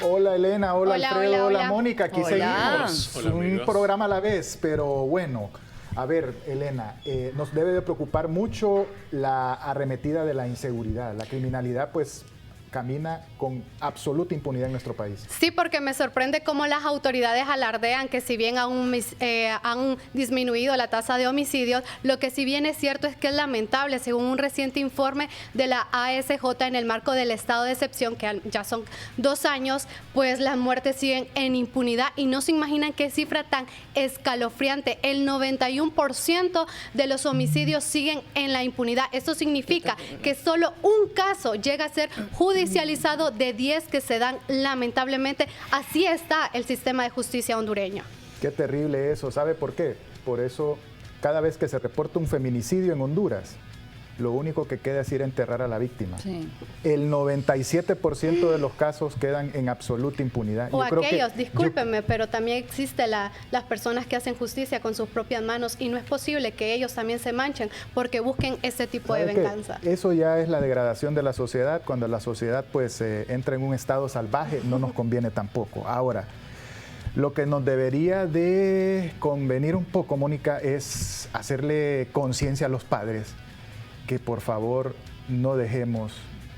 Hola Elena, hola Alfredo, hola Mónica, aquí Hola. seguimos. Hola, Un amigos. programa a la vez, pero bueno, a ver Elena, nos debe de preocupar mucho la arremetida de la inseguridad. La criminalidad pues camina con absoluta impunidad en nuestro país. Sí, porque me sorprende cómo las autoridades alardean que si bien han disminuido la tasa de homicidios, lo que si bien es cierto es que es lamentable, según un reciente informe de la ASJ en el marco del estado de excepción, que ya son 2 años, pues las muertes siguen en impunidad y no se imaginan qué cifra tan escalofriante. El 91% de los homicidios siguen en la impunidad. Esto significa que solo un caso llega a ser judicializado de 10 que se dan lamentablemente. Así está el sistema de justicia hondureño. Qué terrible eso, ¿sabe por qué? Por eso cada vez que se reporta un feminicidio en Honduras, lo único que queda es ir a enterrar a la víctima. Sí. El 97% de los casos quedan en absoluta impunidad. O Yo creo que- aquellos, discúlpenme, pero también existe las personas que hacen justicia con sus propias manos y no es posible que ellos también se manchen porque busquen ese tipo de ¿Sabe qué? venganza. Eso ya es la degradación de la sociedad. Cuando la sociedad pues entra en un estado salvaje, no nos conviene tampoco. Ahora, lo que nos debería de convenir un poco, Mónica, es hacerle conciencia a los padres que por favor no dejemos,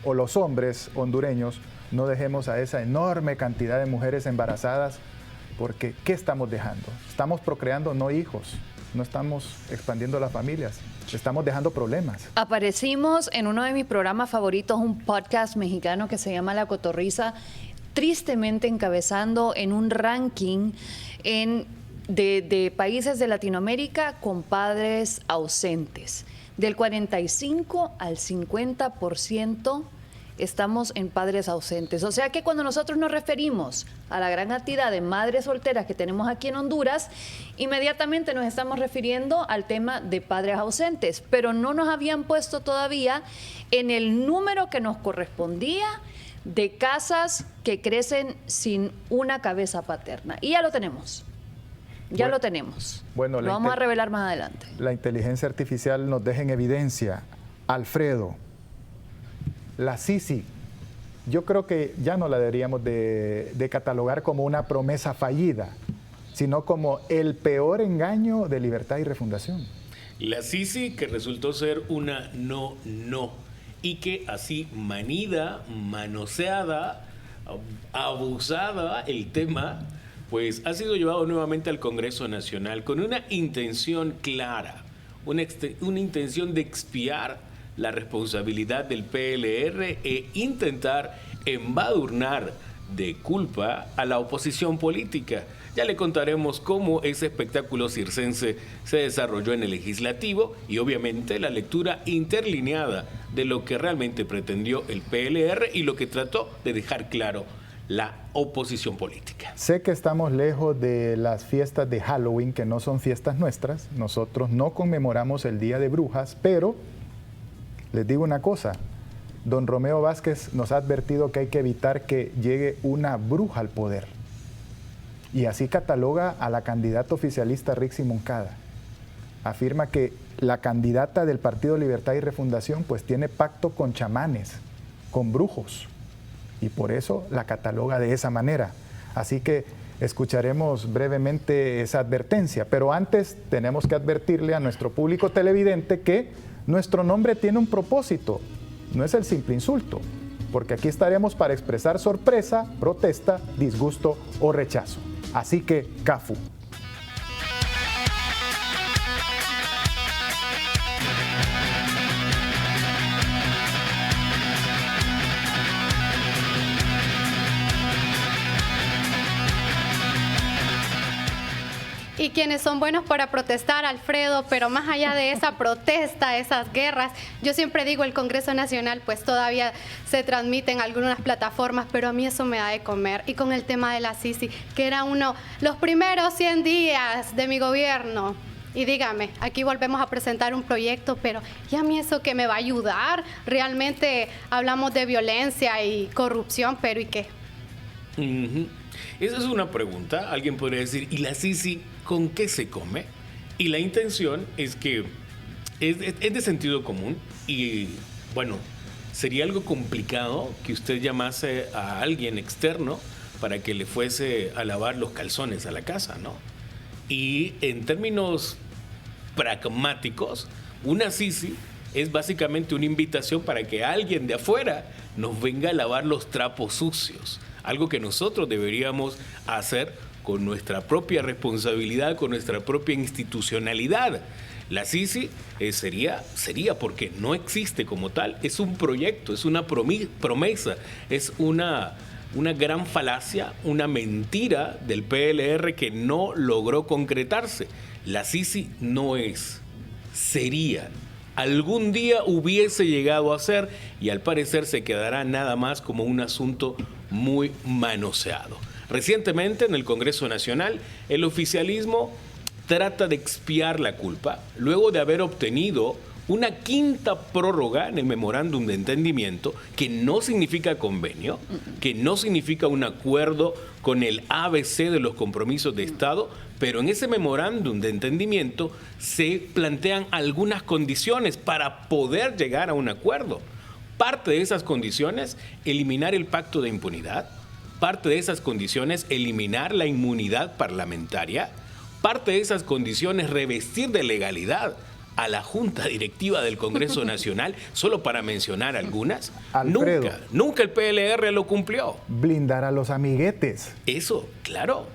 o los hombres hondureños, no dejemos a esa enorme cantidad de mujeres embarazadas, porque ¿qué estamos dejando? Estamos procreando no hijos, no estamos expandiendo las familias, estamos dejando problemas. Aparecimos en uno de mis programas favoritos, un podcast mexicano que se llama La Cotorriza, tristemente encabezando en un ranking de países de Latinoamérica con padres ausentes. Del 45 al 50% estamos en padres ausentes. O sea que cuando nosotros nos referimos a la gran cantidad de madres solteras que tenemos aquí en Honduras, inmediatamente nos estamos refiriendo al tema de padres ausentes, pero no nos habían puesto todavía en el número que nos correspondía de casas que crecen sin una cabeza paterna. Y ya lo tenemos. Ya Bueno, lo tenemos. bueno, lo vamos a revelar más adelante. La inteligencia artificial nos deja en evidencia, Alfredo, la Sisi, yo creo que ya no la deberíamos de catalogar como una promesa fallida, sino como el peor engaño de libertad y refundación. La Sisi, que resultó ser una no, y que así manida, manoseada, abusada el tema, pues ha sido llevado nuevamente al Congreso Nacional con una intención clara, una intención de expiar la responsabilidad del PLR e intentar embadurnar de culpa a la oposición política. Ya le contaremos cómo ese espectáculo circense se desarrolló en el legislativo y obviamente la lectura interlineada de lo que realmente pretendió el PLR y lo que trató de dejar claro la oposición política. Sé que estamos lejos de las fiestas de Halloween, que no son fiestas nuestras. Nosotros no conmemoramos el Día de Brujas, pero les digo una cosa. Don Romeo Vázquez nos ha advertido que hay que evitar que llegue una bruja al poder. Y así cataloga a la candidata oficialista Rixi Moncada. Afirma que la candidata del Partido Libertad y Refundación pues tiene pacto con chamanes, con brujos. Y por eso la cataloga de esa manera. Así que escucharemos brevemente esa advertencia, pero antes tenemos que advertirle a nuestro público televidente que nuestro nombre tiene un propósito, no es el simple insulto, porque aquí estaremos para expresar sorpresa, protesta, disgusto o rechazo. Así que, Cafu. Y quienes son buenos para protestar, Alfredo, pero más allá de esa protesta, esas guerras, yo siempre digo, el Congreso Nacional pues todavía se transmite en algunas plataformas, pero a mí eso me da de comer. Y con el tema de la Sisi, que era los primeros 100 días de mi gobierno. Y dígame, aquí volvemos a presentar un proyecto, pero ¿y a mí eso qué me va a ayudar? Realmente hablamos de violencia y corrupción, pero ¿y qué? Esa es una pregunta. Alguien podría decir, ¿y la Sisi con qué se come? Y la intención es que es de sentido común y, bueno, sería algo complicado que usted llamase a alguien externo para que le fuese a lavar los calzones a la casa, ¿no? Y en términos pragmáticos, una Sisi es básicamente una invitación para que alguien de afuera nos venga a lavar los trapos sucios, algo que nosotros deberíamos hacer con nuestra propia responsabilidad, con nuestra propia institucionalidad. La Sisi sería porque no existe como tal, es un proyecto, es una promesa, es una gran falacia, una mentira del PLR que no logró concretarse. La Sisi no es, sería. Algún día hubiese llegado a ser y al parecer se quedará nada más como un asunto muy manoseado. Recientemente en el Congreso Nacional el oficialismo trata de expiar la culpa luego de haber obtenido una quinta prórroga en el memorándum de entendimiento que no significa convenio, que no significa un acuerdo con el ABC de los compromisos de Estado, pero en ese memorándum de entendimiento se plantean algunas condiciones para poder llegar a un acuerdo. Parte de esas condiciones, eliminar el pacto de impunidad. Parte de esas condiciones, eliminar la inmunidad parlamentaria. Parte de esas condiciones, revestir de legalidad a la Junta Directiva del Congreso Nacional, solo para mencionar algunas. Alfredo, nunca el PLR lo cumplió. Blindar a los amiguetes. Eso, claro.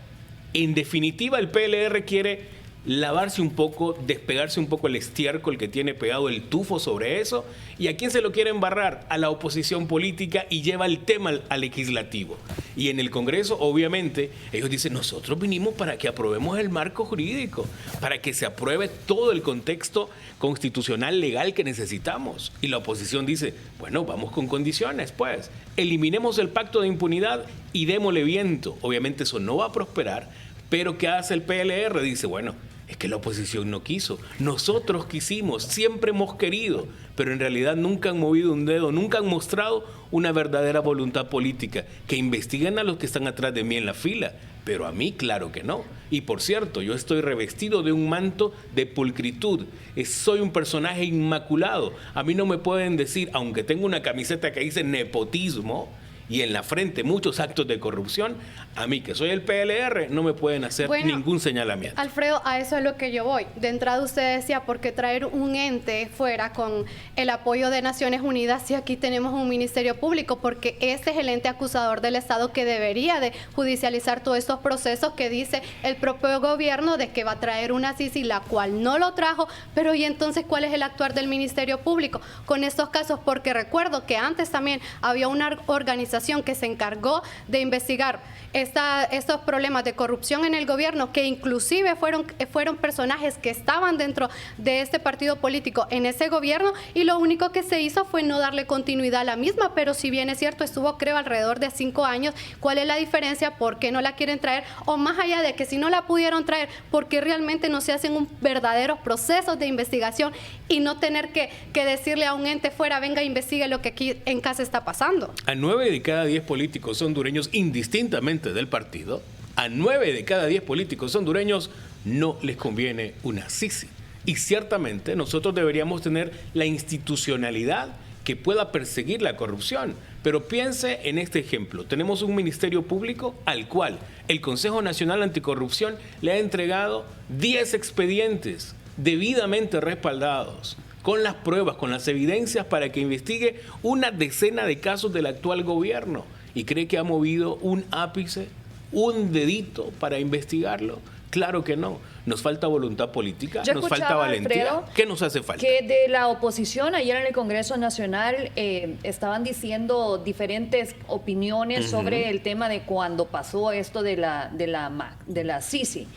En definitiva, el PLR quiere lavarse un poco, despegarse un poco el estiércol que tiene pegado el tufo sobre eso. ¿Y a quién se lo quiere embarrar? A la oposición política, y lleva el tema al legislativo. Y en el Congreso, obviamente, ellos dicen, nosotros vinimos para que aprobemos el marco jurídico, para que se apruebe todo el contexto constitucional legal que necesitamos. Y la oposición dice, bueno, vamos con condiciones, pues. Eliminemos el pacto de impunidad y démosle viento. Obviamente eso no va a prosperar, pero ¿qué hace el PLR? Dice, bueno, es que la oposición no quiso. Nosotros quisimos, siempre hemos querido, pero en realidad nunca han movido un dedo, nunca han mostrado una verdadera voluntad política. Que investiguen a los que están atrás de mí en la fila, pero a mí claro que no. Y por cierto, yo estoy revestido de un manto de pulcritud. Soy un personaje inmaculado. A mí no me pueden decir, aunque tengo una camiseta que dice nepotismo y en la frente muchos actos de corrupción, a mí que soy el PLR no me pueden hacer ningún señalamiento. Alfredo, a eso es lo que yo voy. De entrada usted decía, ¿por qué traer un ente fuera con el apoyo de Naciones Unidas si aquí tenemos un ministerio público? Porque este es el ente acusador del Estado que debería de judicializar todos estos procesos que dice el propio gobierno de que va a traer una Sisi, la cual no lo trajo. Pero ¿y entonces cuál es el actuar del Ministerio Público con estos casos? Porque recuerdo que antes también había una organización que se encargó de investigar estos problemas de corrupción en el gobierno, que inclusive fueron personajes que estaban dentro de este partido político en ese gobierno, y lo único que se hizo fue no darle continuidad a la misma. Pero si bien es cierto, estuvo creo alrededor de 5 años. ¿Cuál es la diferencia? ¿Por qué no la quieren traer? O más allá de que si no la pudieron traer, ¿por qué realmente no se hacen un verdaderos procesos de investigación y no tener que decirle a un ente fuera, venga, investigue lo que aquí en casa está pasando? A 9 de cada 10 políticos hondureños, indistintamente del partido, a 9 de cada 10 políticos hondureños no les conviene una Sisi. Y ciertamente nosotros deberíamos tener la institucionalidad que pueda perseguir la corrupción. Pero piense en este ejemplo. Tenemos un ministerio público al cual el Consejo Nacional Anticorrupción le ha entregado 10 expedientes debidamente respaldados, con las pruebas, con las evidencias, para que investigue una decena de casos del actual gobierno. ¿Y cree que ha movido un ápice, un dedito para investigarlo? Claro que no. Nos falta voluntad política, nos falta valentía. Alfredo, ¿qué nos hace falta? Que de la oposición ayer en el Congreso Nacional estaban diciendo diferentes opiniones sobre el tema de cuando pasó esto de la Sisi.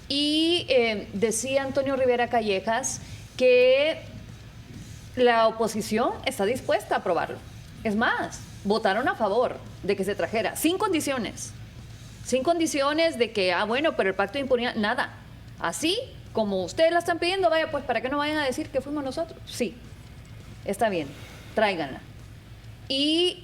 Y decía Antonio Rivera Callejas que la oposición está dispuesta a aprobarlo. Es más, votaron a favor de que se trajera, sin condiciones. Sin condiciones de que, bueno, pero el pacto de impunidad, nada. Así como ustedes la están pidiendo, vaya, pues para que no vayan a decir que fuimos nosotros. Sí, está bien, tráiganla. Y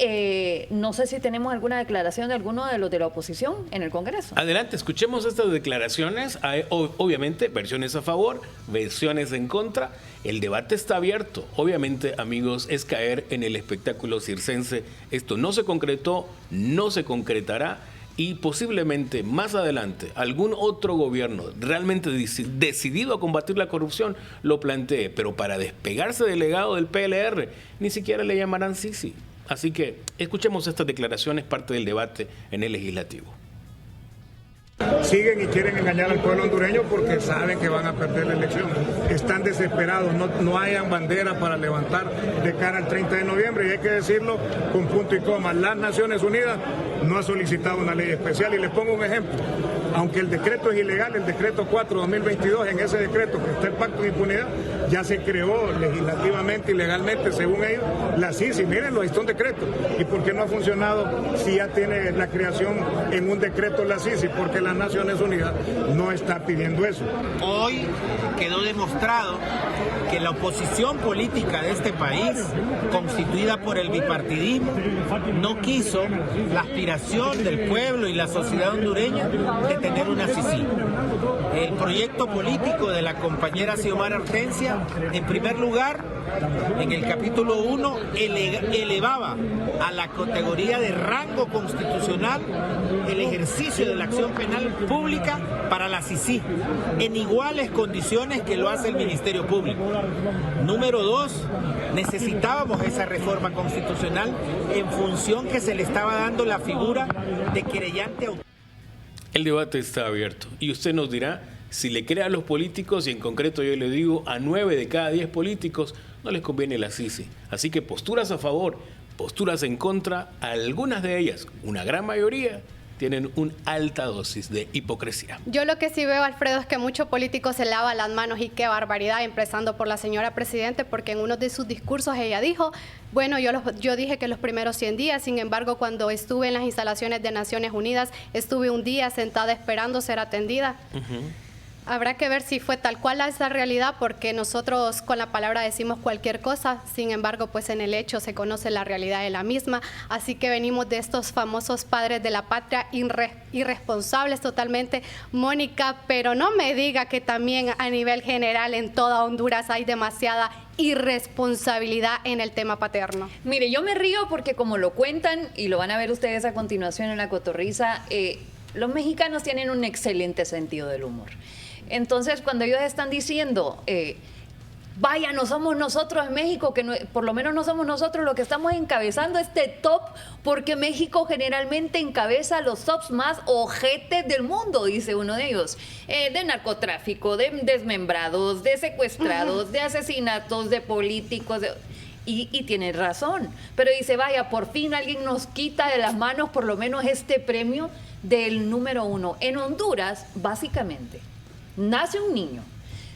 no sé si tenemos alguna declaración de alguno de los de la oposición en el Congreso. Adelante, escuchemos estas declaraciones. Hay, obviamente, versiones a favor, versiones en contra. El debate está abierto. Obviamente, amigos, es caer en el espectáculo circense. Esto no se concretó, no se concretará. Y posiblemente más adelante algún otro gobierno realmente decidido a combatir la corrupción lo plantee, pero para despegarse del legado del PLR ni siquiera le llamarán Sisi. Así que escuchemos estas declaraciones, parte del debate en el legislativo. Siguen y quieren engañar al pueblo hondureño porque saben que van a perder la elección. Están desesperados, no hayan bandera para levantar de cara al 30 de noviembre. Y hay que decirlo con punto y coma. Las Naciones Unidas no ha solicitado una ley especial. Y les pongo un ejemplo. Aunque el decreto es ilegal, el decreto 4/2022, en ese decreto que está el pacto de impunidad, ya se creó legislativamente y legalmente, según ellos, la CICI. Mírenlo, ahí está un decreto. ¿Y por qué no ha funcionado si ya tiene la creación en un decreto la CICI? Porque las Naciones Unidas no está pidiendo eso. Hoy quedó demostrado que la oposición política de este país, constituida por el bipartidismo, no quiso la aspiración del pueblo y la sociedad hondureña de tener una CICI. El proyecto político de la compañera Xiomara Hortensia, en primer lugar, en el capítulo 1, elevaba a la categoría de rango constitucional el ejercicio de la acción penal pública para la CICI, en iguales condiciones que lo hace el Ministerio Público. Número 2, necesitábamos esa reforma constitucional en función que se le estaba dando la figura de querellante autónomo. El debate está abierto y usted nos dirá si le cree a los políticos, y en concreto yo le digo a 9 de cada 10 políticos no les conviene la CICI. Así que posturas a favor, posturas en contra, algunas de ellas, una gran mayoría, tienen una alta dosis de hipocresía. Yo lo que sí veo, Alfredo, es que muchos políticos se lavan las manos y qué barbaridad, empezando por la señora Presidente, porque en uno de sus discursos ella dijo, bueno, yo dije que los primeros 100 días, sin embargo, cuando estuve en las instalaciones de Naciones Unidas, estuve un día sentada esperando ser atendida. Habrá que ver si fue tal cual esa realidad, porque nosotros con la palabra decimos cualquier cosa, sin embargo, pues en el hecho se conoce la realidad de la misma. Así que venimos de estos famosos padres de la patria irresponsables totalmente, Mónica, pero no me diga que también a nivel general en toda Honduras hay demasiada irresponsabilidad en el tema paterno. Mire, yo me río porque como lo cuentan, y lo van a ver ustedes a continuación en La Cotorrisa, los mexicanos tienen un excelente sentido del humor. Entonces, cuando ellos están diciendo, vaya, no somos nosotros en México, que no, por lo menos no somos nosotros los que estamos encabezando este top, porque México generalmente encabeza los tops más ojetes del mundo, dice uno de ellos, de narcotráfico, de desmembrados, de secuestrados, de asesinatos, de políticos, y tiene razón, pero dice, vaya, por fin alguien nos quita de las manos por lo menos este premio del número 1. En Honduras, básicamente, nace un niño,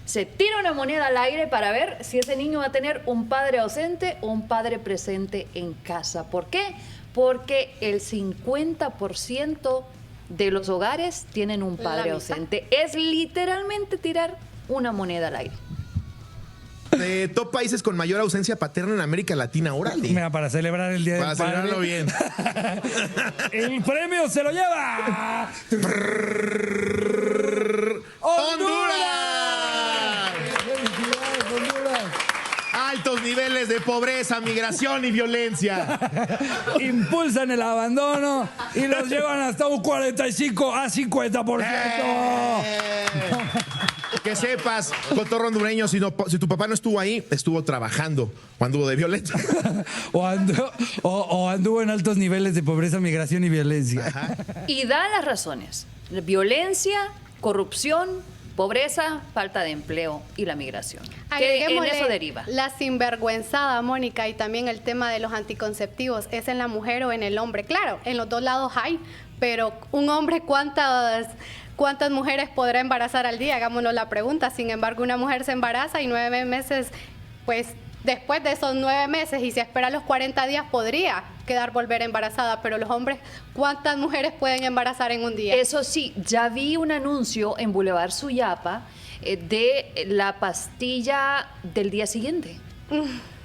se tira una moneda al aire para ver si ese niño va a tener un padre ausente o un padre presente en casa. ¿Por qué? Porque el 50% de los hogares tienen un padre ausente. Es literalmente tirar una moneda al aire. De top países con mayor ausencia paterna en América Latina, órale. Mira, para celebrar el Día del Padre. Para celebrarlo bien. El premio se lo lleva ¡Honduras! ¡Felicidades, Honduras! Altos niveles de pobreza, migración y violencia. Impulsan el abandono y los llevan hasta un 45 a 50%. Que sepas, cotorro hondureño, si tu papá no estuvo ahí, estuvo trabajando o anduvo de violencia. o anduvo en altos niveles de pobreza, migración y violencia. Ajá. Y da las razones: violencia, corrupción, pobreza, falta de empleo y la migración. Que en eso deriva. La sinvergüenzada, Mónica, y también el tema de los anticonceptivos, ¿es en la mujer o en el hombre? Claro, en los dos lados hay, pero un hombre, ¿cuántas mujeres podrá embarazar al día? Hagámonos la pregunta. Sin embargo, una mujer se embaraza y 9 meses, pues después de esos 9 meses y si espera los 40 días podría volver embarazada, pero los hombres, ¿cuántas mujeres pueden embarazar en un día? Eso sí, ya vi un anuncio en Boulevard Suyapa de la pastilla del día siguiente.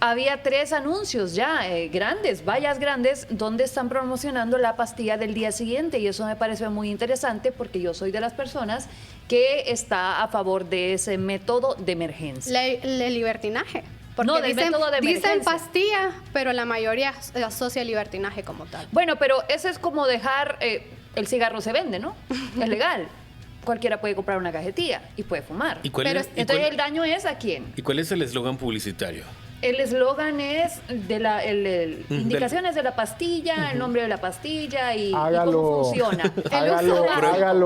había 3 anuncios ya grandes, vallas grandes, donde están promocionando la pastilla del día siguiente, y eso me parece muy interesante porque yo soy de las personas que está a favor de ese método de emergencia. El libertinaje. Porque No, del método de emergencia. Dicen pastilla, pero la mayoría asocia el libertinaje como tal. Bueno, pero eso es como dejar, el cigarro se vende, ¿no? Es legal. Cualquiera puede comprar una cajetilla y puede fumar. ¿Y cuál Pero es- entonces el daño es a quién. ¿Y cuál es el eslogan publicitario? El eslogan es indicaciones de la pastilla, el nombre de la pastilla y cómo funciona. Hágalo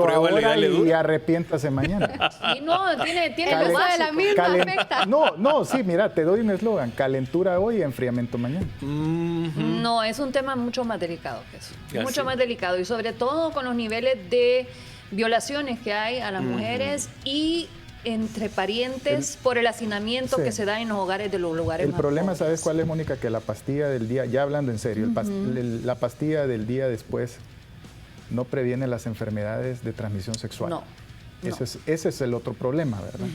Prueba ahora legal, Edu. y arrepiéntase mañana. Y no, tiene El lo uso de la básico. misma Calen- afecta. No, sí, mira, te doy un eslogan. Calentura hoy y enfriamiento mañana. No, es un tema mucho más delicado que eso. Ya Mucho sé. más delicado. Y sobre todo con los niveles de violaciones que hay a las mujeres y entre parientes por el hacinamiento Sí. que se da en los hogares de los lugares El más problema, pobres. ¿sabes cuál es, Mónica? Que la pastilla del día, ya hablando en serio, la pastilla del día después no previene las enfermedades de transmisión sexual. No. Ese es el otro problema, ¿verdad?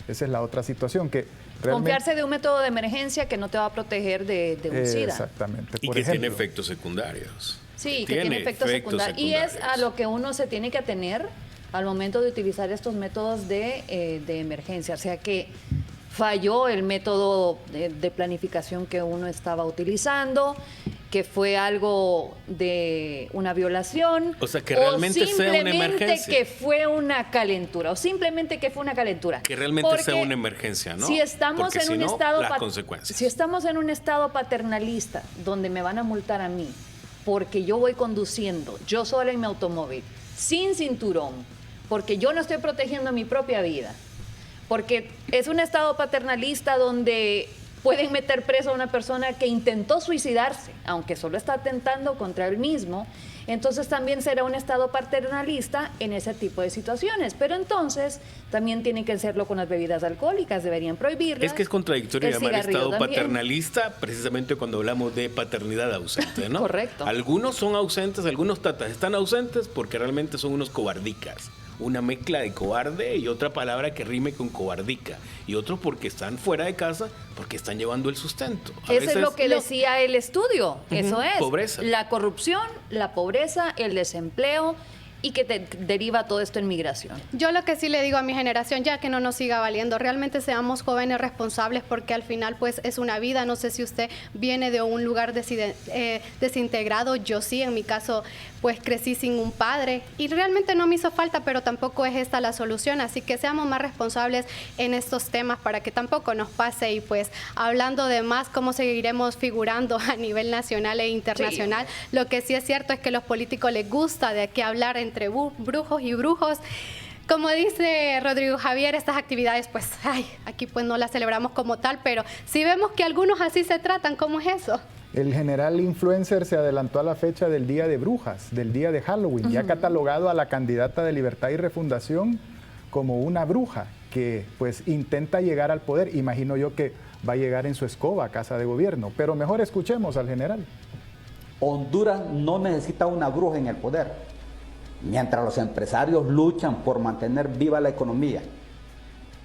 Esa es la otra situación que realmente... Confiarse de un método de emergencia que no te va a proteger de un SIDA. Exactamente. Y Por que tiene ejemplo, efectos secundarios. Sí, que tiene efectos secundarios. Y es a lo que uno se tiene que atener al momento de utilizar estos métodos de emergencia. O sea que falló el método de planificación que uno estaba utilizando, que fue algo de una violación. O sea, que realmente sea una emergencia. O simplemente que fue una calentura. O simplemente que fue una calentura. Que realmente Porque sea una emergencia, ¿no? Si estamos Porque en si un no, estado las consecuencias. Si estamos en un estado paternalista donde me van a multar a mí porque yo voy conduciendo, yo sola en mi automóvil, sin cinturón, porque yo no estoy protegiendo mi propia vida, porque es un estado paternalista donde pueden meter preso a una persona que intentó suicidarse, aunque solo está atentando contra él mismo, entonces también será un estado paternalista en ese tipo de situaciones. Pero entonces también tienen que hacerlo con las bebidas alcohólicas, deberían prohibirlas. Es que es contradictorio El llamar cigarrillo estado también. paternalista precisamente cuando hablamos de paternidad ausente, ¿no? Correcto. Algunos son ausentes, algunos tatas están ausentes porque realmente son unos cobardicas. Una mezcla de cobarde y otra palabra que rime con cobardica. Y otros porque están fuera de casa, porque están llevando el sustento. A Eso es veces- lo que decía el estudio, eso es. Pobreza. La corrupción, la pobreza, el desempleo y que deriva todo esto en migración. Yo lo que sí le digo a mi generación, ya que no nos siga valiendo, realmente seamos jóvenes responsables porque al final pues es una vida. No sé si usted viene de un lugar desintegrado, yo sí, en mi caso pues crecí sin un padre y realmente no me hizo falta, pero tampoco es esta la solución, así que seamos más responsables en estos temas para que tampoco nos pase. Y pues hablando de más cómo seguiremos figurando a nivel nacional e internacional, lo que sí es cierto es que a los políticos les gusta de qué hablar entre brujos y brujos. Como dice Rodrigo Javier, estas actividades, pues, aquí pues no las celebramos como tal, pero si vemos que algunos así se tratan, ¿cómo es eso? El general influencer se adelantó a la fecha del Día de Brujas, del Día de Halloween, y ha catalogado a la candidata de Libertad y Refundación como una bruja que pues intenta llegar al poder. Imagino yo que va a llegar en su escoba a Casa de Gobierno, pero mejor escuchemos al general. Honduras no necesita una bruja en el poder. Mientras los empresarios luchan por mantener viva la economía,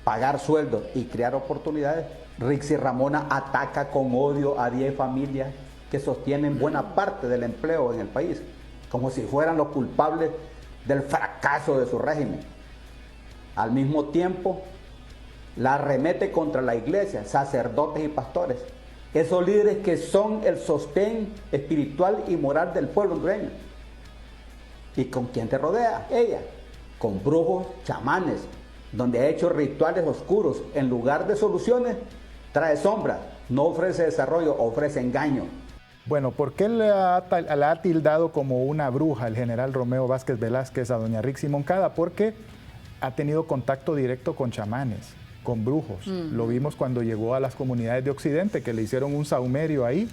pagar sueldos y crear oportunidades, Rixi Ramona ataca con odio a 10 familias que sostienen buena parte del empleo en el país, como si fueran los culpables del fracaso de su régimen. Al mismo tiempo, la arremete contra la iglesia, sacerdotes y pastores, esos líderes que son el sostén espiritual y moral del pueblo hondureño. ¿Y con quién te rodea? Ella, con brujos, chamanes, donde ha hecho rituales oscuros. En lugar de soluciones, trae sombras, no ofrece desarrollo, ofrece engaño. Bueno, ¿por qué la ha tildado como una bruja el general Romeo Vázquez Velázquez a doña Rixi Moncada? Porque ha tenido contacto directo con chamanes, con brujos. Lo vimos cuando llegó a las comunidades de Occidente, que le hicieron un saumerio ahí,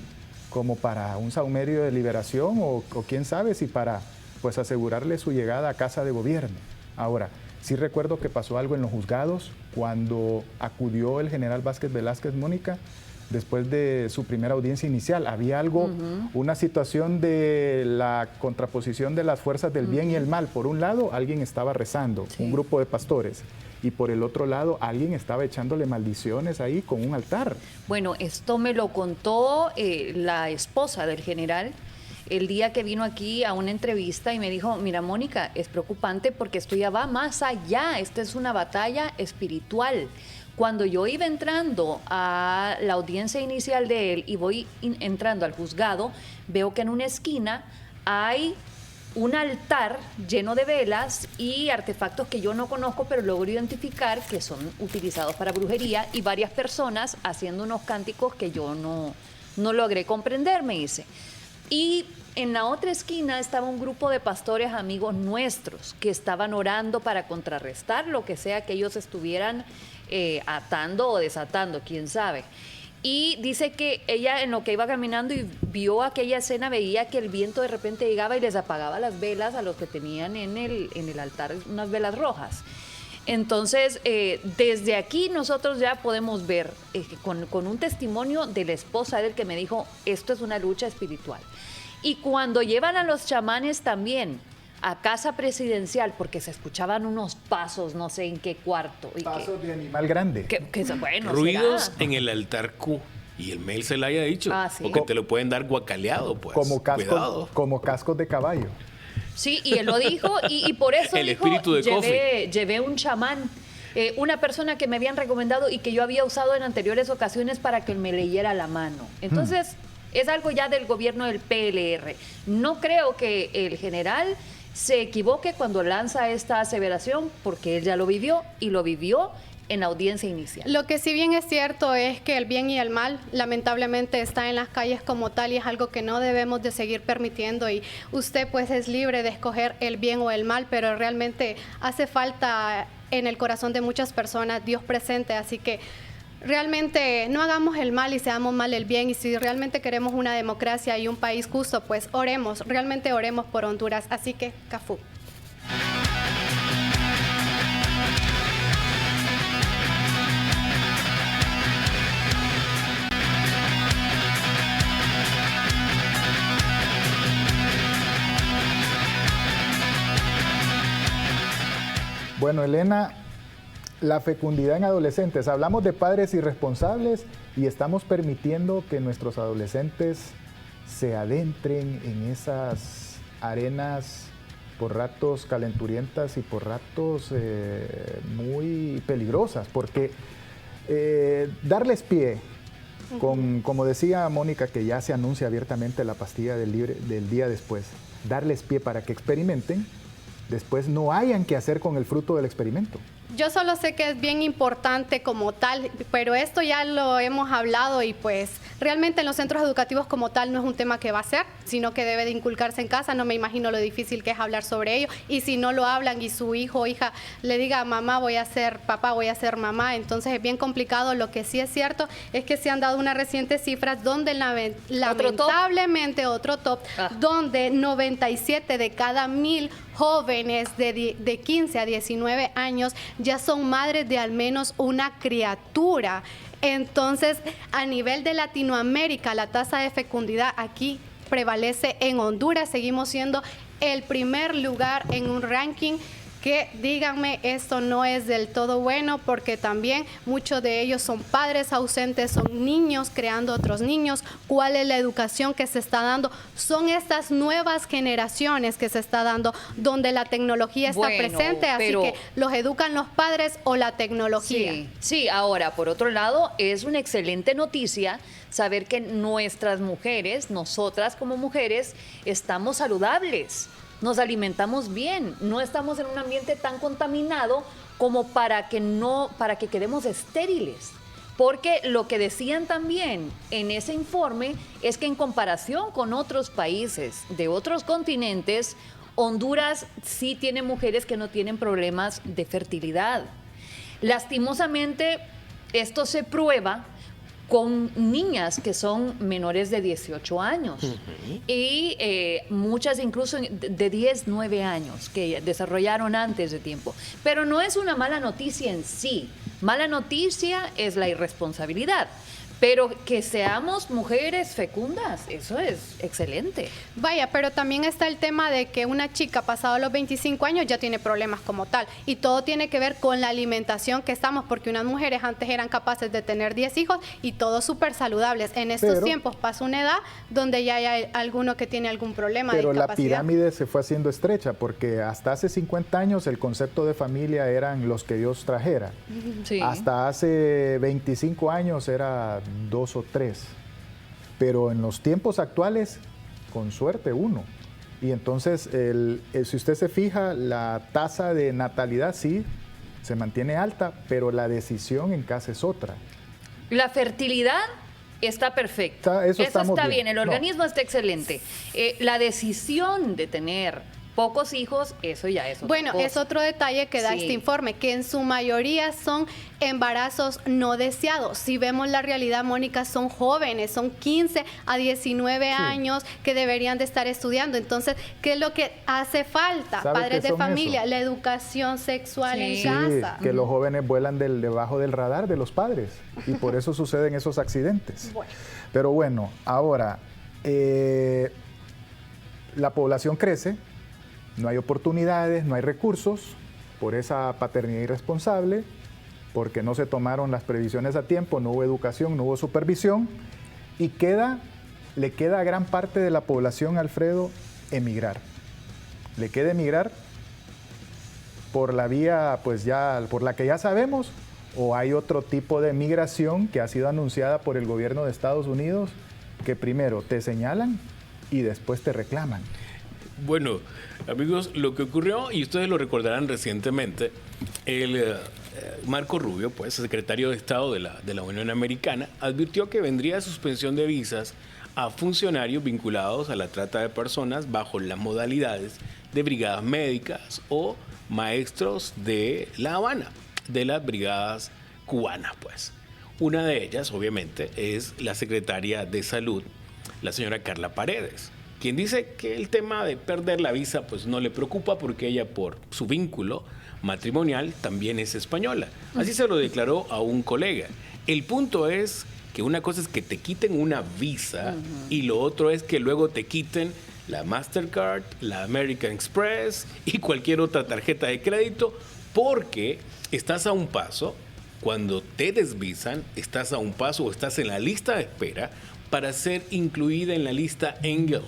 como para un saumerio de liberación o quién sabe si para pues asegurarle su llegada a Casa de Gobierno. Ahora, sí recuerdo que pasó algo en los juzgados cuando acudió el general Vázquez Velázquez, Mónica, después de su primera audiencia inicial. Había algo, una situación de la contraposición de las fuerzas del bien y el mal. Por un lado, alguien estaba rezando, un grupo de pastores, y por el otro lado, alguien estaba echándole maldiciones ahí con un altar. Bueno, esto me lo contó la esposa del general el día que vino aquí a una entrevista y me dijo, mira, Mónica, es preocupante porque esto ya va más allá, esta es una batalla espiritual. Cuando yo iba entrando a la audiencia inicial de él y voy entrando al juzgado, veo que en una esquina hay un altar lleno de velas y artefactos que yo no conozco, pero logro identificar que son utilizados para brujería, y varias personas haciendo unos cánticos que yo no logré comprender, me dice. Y en la otra esquina estaba un grupo de pastores amigos nuestros que estaban orando para contrarrestar lo que sea que ellos estuvieran atando o desatando, quién sabe. Y dice que ella, en lo que iba caminando y vio aquella escena, veía que el viento de repente llegaba y les apagaba las velas a los que tenían en el altar, unas velas rojas. Entonces, desde aquí nosotros ya podemos ver, con un testimonio de la esposa del que me dijo, esto es una lucha espiritual. Y cuando llevan a los chamanes también a casa presidencial, porque se escuchaban unos pasos, no sé en qué cuarto. Pasos de animal grande. Bueno, ruidos será en el altar Q. Y el mail se le haya dicho. Sí. Porque te lo pueden dar guacaleado, pues. Como cascos de caballo. Sí, y él lo dijo, y por eso el dijo, espíritu de Coffee. llevé un chamán, una persona que me habían recomendado y que yo había usado en anteriores ocasiones para que me leyera la mano. Entonces, es algo ya del gobierno del PLR. No creo que el general se equivoque cuando lanza esta aseveración, porque él ya lo vivió, y lo vivió en la audiencia inicial. Lo que sí bien es cierto es que el bien y el mal lamentablemente está en las calles como tal, y es algo que no debemos de seguir permitiendo, y usted pues es libre de escoger el bien o el mal, pero realmente hace falta en el corazón de muchas personas Dios presente, así que realmente no hagamos el mal y seamos mal el bien, y si realmente queremos una democracia y un país justo, pues oremos, realmente oremos por Honduras, así que Cafú. Bueno, Elena, la fecundidad en adolescentes. Hablamos de padres irresponsables y estamos permitiendo que nuestros adolescentes se adentren en esas arenas por ratos calenturientas y por ratos muy peligrosas, porque darles pie, como decía Mónica, que ya se anuncia abiertamente la pastilla del día después, darles pie para que experimenten, después no hayan que hacer con el fruto del experimento. Yo solo sé que es bien importante como tal, pero esto ya lo hemos hablado, y pues realmente en los centros educativos como tal no es un tema que va a ser, sino que debe de inculcarse en casa. No me imagino lo difícil que es hablar sobre ello, y si no lo hablan y su hijo o hija le diga mamá voy a ser papá, voy a ser mamá, entonces es bien complicado. Lo que sí es cierto es que se han dado unas recientes cifras donde lamentablemente donde 97 de cada 1000 jóvenes de 15 a 19 años ya son madres de al menos una criatura. Entonces, a nivel de Latinoamérica, la tasa de fecundidad aquí prevalece en Honduras. Seguimos siendo el primer lugar en un ranking que, díganme, esto no es del todo bueno, porque también muchos de ellos son padres ausentes, son niños creando otros niños. ¿Cuál es la educación que se está dando? Son estas nuevas generaciones que se está dando, donde la tecnología está presente, así que los educan los padres o la tecnología. Sí, ahora, por otro lado, es una excelente noticia saber que nuestras mujeres, nosotras como mujeres, estamos saludables. Nos alimentamos bien, no estamos en un ambiente tan contaminado como para que quedemos estériles. Porque lo que decían también en ese informe es que en comparación con otros países de otros continentes, Honduras sí tiene mujeres que no tienen problemas de fertilidad. Lastimosamente, esto se prueba con niñas que son menores de 18 años y muchas incluso de 10, 9 años que desarrollaron antes de tiempo. Pero no es una mala noticia en sí. Mala noticia es la irresponsabilidad. pero que seamos mujeres fecundas, eso es excelente. Vaya, pero también está el tema de que una chica pasado los 25 años ya tiene problemas como tal. Y todo tiene que ver con la alimentación que estamos, porque unas mujeres antes eran capaces de tener 10 hijos y todos súper saludables. En estos tiempos pasa una edad donde ya hay alguno que tiene algún problema de discapacidad. Pero la pirámide se fue haciendo estrecha, porque hasta hace 50 años el concepto de familia eran los que Dios trajera. Sí. Hasta hace 25 años era 2 o 3, pero en los tiempos actuales, con suerte 1. Y entonces, si usted se fija, la tasa de natalidad sí se mantiene alta, pero la decisión en casa es otra. La fertilidad está perfecta. Eso está bien. bien, el organismo está excelente. La decisión de tener pocos hijos, eso ya es otra Bueno, cosa. es otro detalle que da este informe, que en su mayoría son embarazos no deseados. Si vemos la realidad, Mónica, son jóvenes, son 15 a 19 años que deberían de estar estudiando. Entonces, ¿qué es lo que hace falta? Padres de familia, la educación sexual en casa. Que los jóvenes vuelan debajo del radar de los padres y por eso suceden esos accidentes. Bueno. Pero bueno, ahora, la población crece, no hay oportunidades, no hay recursos por esa paternidad irresponsable, porque no se tomaron las previsiones a tiempo, no hubo educación, no hubo supervisión, y le queda a gran parte de la población, Alfredo, emigrar. Le queda emigrar por la vía, pues ya, por la que ya sabemos, o hay otro tipo de migración que ha sido anunciada por el gobierno de Estados Unidos, que primero te señalan y después te reclaman. Bueno, amigos, lo que ocurrió, y ustedes lo recordarán recientemente, el Marco Rubio, pues secretario de Estado de la Unión Americana, advirtió que vendría suspensión de visas a funcionarios vinculados a la trata de personas bajo las modalidades de brigadas médicas o maestros de La Habana, de las brigadas cubanas, pues. Una de ellas, obviamente, es la secretaria de Salud, la señora Carla Paredes, quien dice que el tema de perder la visa pues no le preocupa porque ella, por su vínculo matrimonial, también es española. Así se lo declaró a un colega. El punto es que una cosa es que te quiten una visa y lo otro es que luego te quiten la Mastercard, la American Express y cualquier otra tarjeta de crédito, porque estás a un paso, cuando te desvisan, estás a un paso o estás en la lista de espera para ser incluida en la lista Engel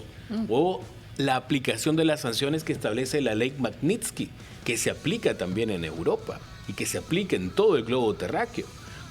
o la aplicación de las sanciones que establece la ley Magnitsky, que se aplica también en Europa y que se aplica en todo el globo terráqueo.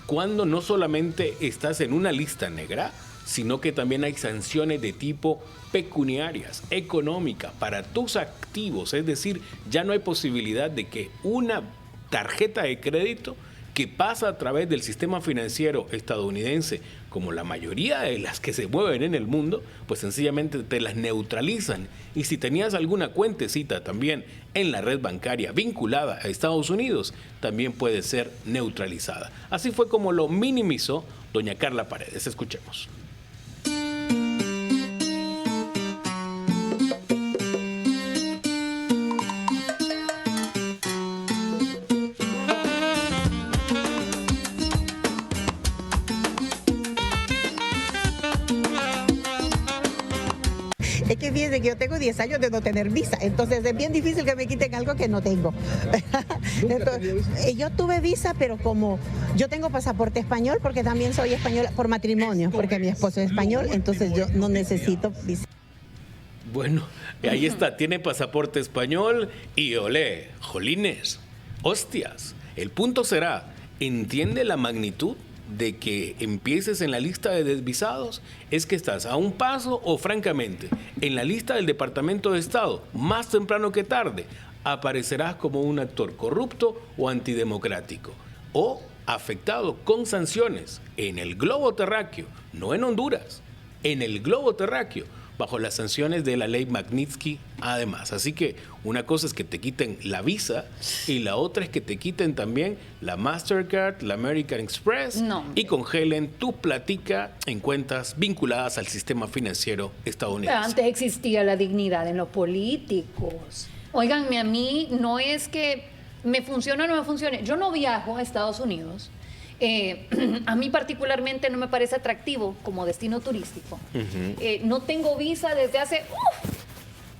Cuando no solamente estás en una lista negra, sino que también hay sanciones de tipo pecuniarias, económicas, para tus activos. Es decir, ya no hay posibilidad de que una tarjeta de crédito que pasa a través del sistema financiero estadounidense, como la mayoría de las que se mueven en el mundo, pues sencillamente te las neutralizan. Y si tenías alguna cuentecita también en la red bancaria vinculada a Estados Unidos, también puede ser neutralizada. Así fue como lo minimizó doña Carla Paredes. Escuchemos. Es que fíjense que yo tengo 10 años de no tener visa, entonces es bien difícil que me quiten algo que no tengo. Entonces, yo tuve visa, pero como yo tengo pasaporte español, porque también soy española por matrimonio, porque mi esposo es español, entonces yo no necesito visa. Bueno, ahí está, tiene pasaporte español y olé, jolines, hostias. El punto será, ¿entiende la magnitud de que empieces en la lista de desvisados? Es que estás a un paso o francamente en la lista del Departamento de Estado, más temprano que tarde, aparecerás como un actor corrupto o antidemocrático o afectado con sanciones en el globo terráqueo, no en Honduras, en el globo terráqueo, bajo las sanciones de la ley Magnitsky además. Así que una cosa es que te quiten la visa y la otra es que te quiten también la Mastercard, la American Express y congelen tu platica en cuentas vinculadas al sistema financiero estadounidense. Pero antes existía la dignidad en los políticos. Óiganme, a mí no es que me funcione o no me funcione. Yo no viajo a Estados Unidos A mí particularmente no me parece atractivo como destino turístico. No tengo visa desde hace...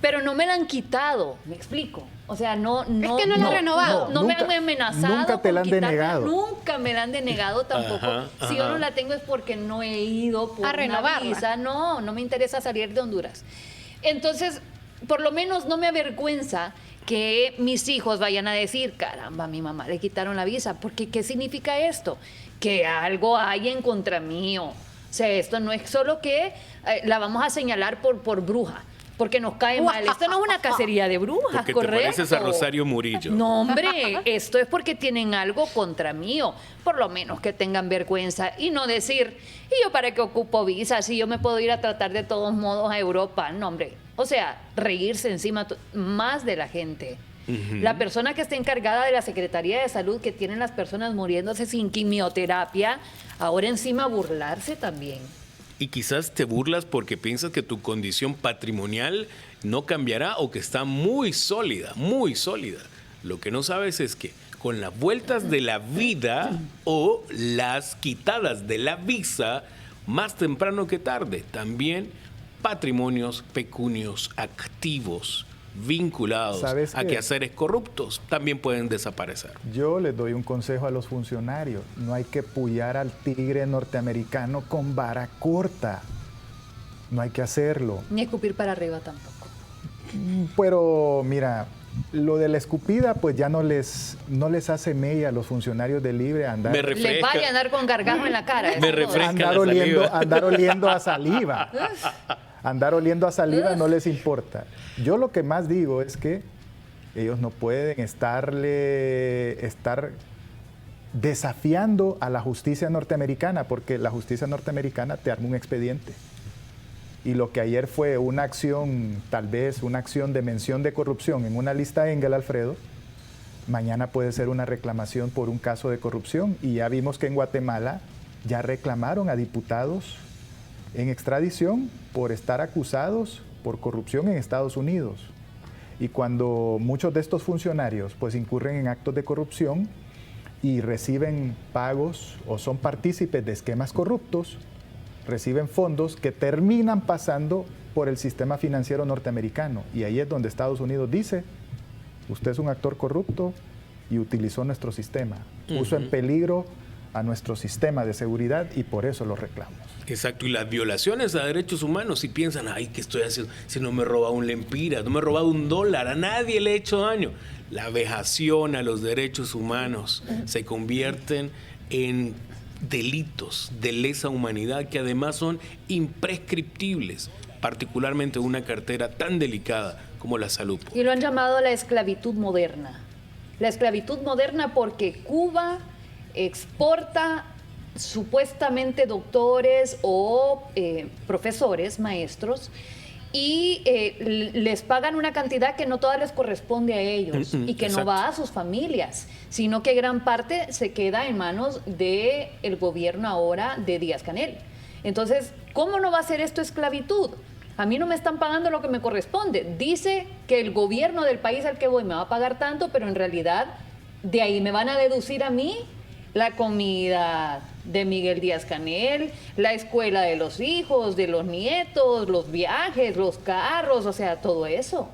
pero no me la han quitado, me explico. O sea, no... Es que no la han renovado. No me han amenazado. Nunca te la han denegado. Nunca me la han denegado tampoco. Si yo no la tengo es porque no he ido por a renovarla. Una visa. No me interesa salir de Honduras. Entonces, por lo menos no me avergüenza que mis hijos vayan a decir, caramba, a mi mamá le quitaron la visa. Porque, ¿qué significa esto? Que algo hay en contra mío. O sea, esto no es solo que la vamos a señalar por bruja. Porque nos cae mal. Esto no es una cacería de brujas, porque correcto. te pareces a Rosario Murillo. No, hombre, esto es porque tienen algo contra mío. Por lo menos que tengan vergüenza y no decir, ¿y yo para qué ocupo visa? Si yo me puedo ir a tratar de todos modos a Europa. No, hombre. O sea, reírse encima más de la gente. La persona que está encargada de la Secretaría de Salud, que tienen las personas muriéndose sin quimioterapia, ahora encima burlarse también. Y quizás te burlas porque piensas que tu condición patrimonial no cambiará o que está muy sólida, muy sólida. Lo que no sabes es que con las vueltas de la vida o las quitadas de la visa, más temprano que tarde, también patrimonios, pecunios, activos vinculados a quehaceres corruptos también pueden desaparecer. Yo les doy un consejo a los funcionarios: no hay que pullar al tigre norteamericano con vara corta, no hay que hacerlo. Ni escupir para arriba tampoco. Pero mira, lo de la escupida pues ya no les hace mella a los funcionarios de Libre andar. Les vaya a andar con gargajo en la cara. Me refresca andar oliendo a saliva. Andar oliendo a saliva no les importa. Yo lo que más digo es que ellos no pueden estar desafiando a la justicia norteamericana, porque la justicia norteamericana te arma un expediente. Y lo que ayer fue una acción, tal vez una acción de mención de corrupción en una lista Engel, Alfredo, mañana puede ser una reclamación por un caso de corrupción. Y ya vimos que en Guatemala ya reclamaron a diputados en extradición por estar acusados por corrupción en Estados Unidos. Y cuando muchos de estos funcionarios pues incurren en actos de corrupción y reciben pagos o son partícipes de esquemas corruptos, reciben fondos que terminan pasando por el sistema financiero norteamericano. Y ahí es donde Estados Unidos dice: usted es un actor corrupto y utilizó nuestro sistema. Puso en peligro a nuestro sistema de seguridad y por eso lo reclamos. Exacto, y las violaciones a derechos humanos, si piensan, ay, ¿qué estoy haciendo? Si no me he robado un lempira, no me he robado $1, a nadie le he hecho daño. La vejación a los derechos humanos se convierten en delitos de lesa humanidad que además son imprescriptibles, particularmente una cartera tan delicada como la salud pública. Y lo han llamado la esclavitud moderna. La esclavitud moderna porque Cuba exporta supuestamente doctores o profesores, maestros, y les pagan una cantidad que no toda les corresponde a ellos y que no va a sus familias, sino que gran parte se queda en manos del gobierno ahora de Díaz-Canel. Entonces, ¿cómo no va a ser esto esclavitud? A mí no me están pagando lo que me corresponde. Dice que el gobierno del país al que voy me va a pagar tanto, pero en realidad de ahí me van a deducir a mí la comida de Miguel Díaz-Canel, la escuela de los hijos, de los nietos, los viajes, los carros, o sea, todo eso.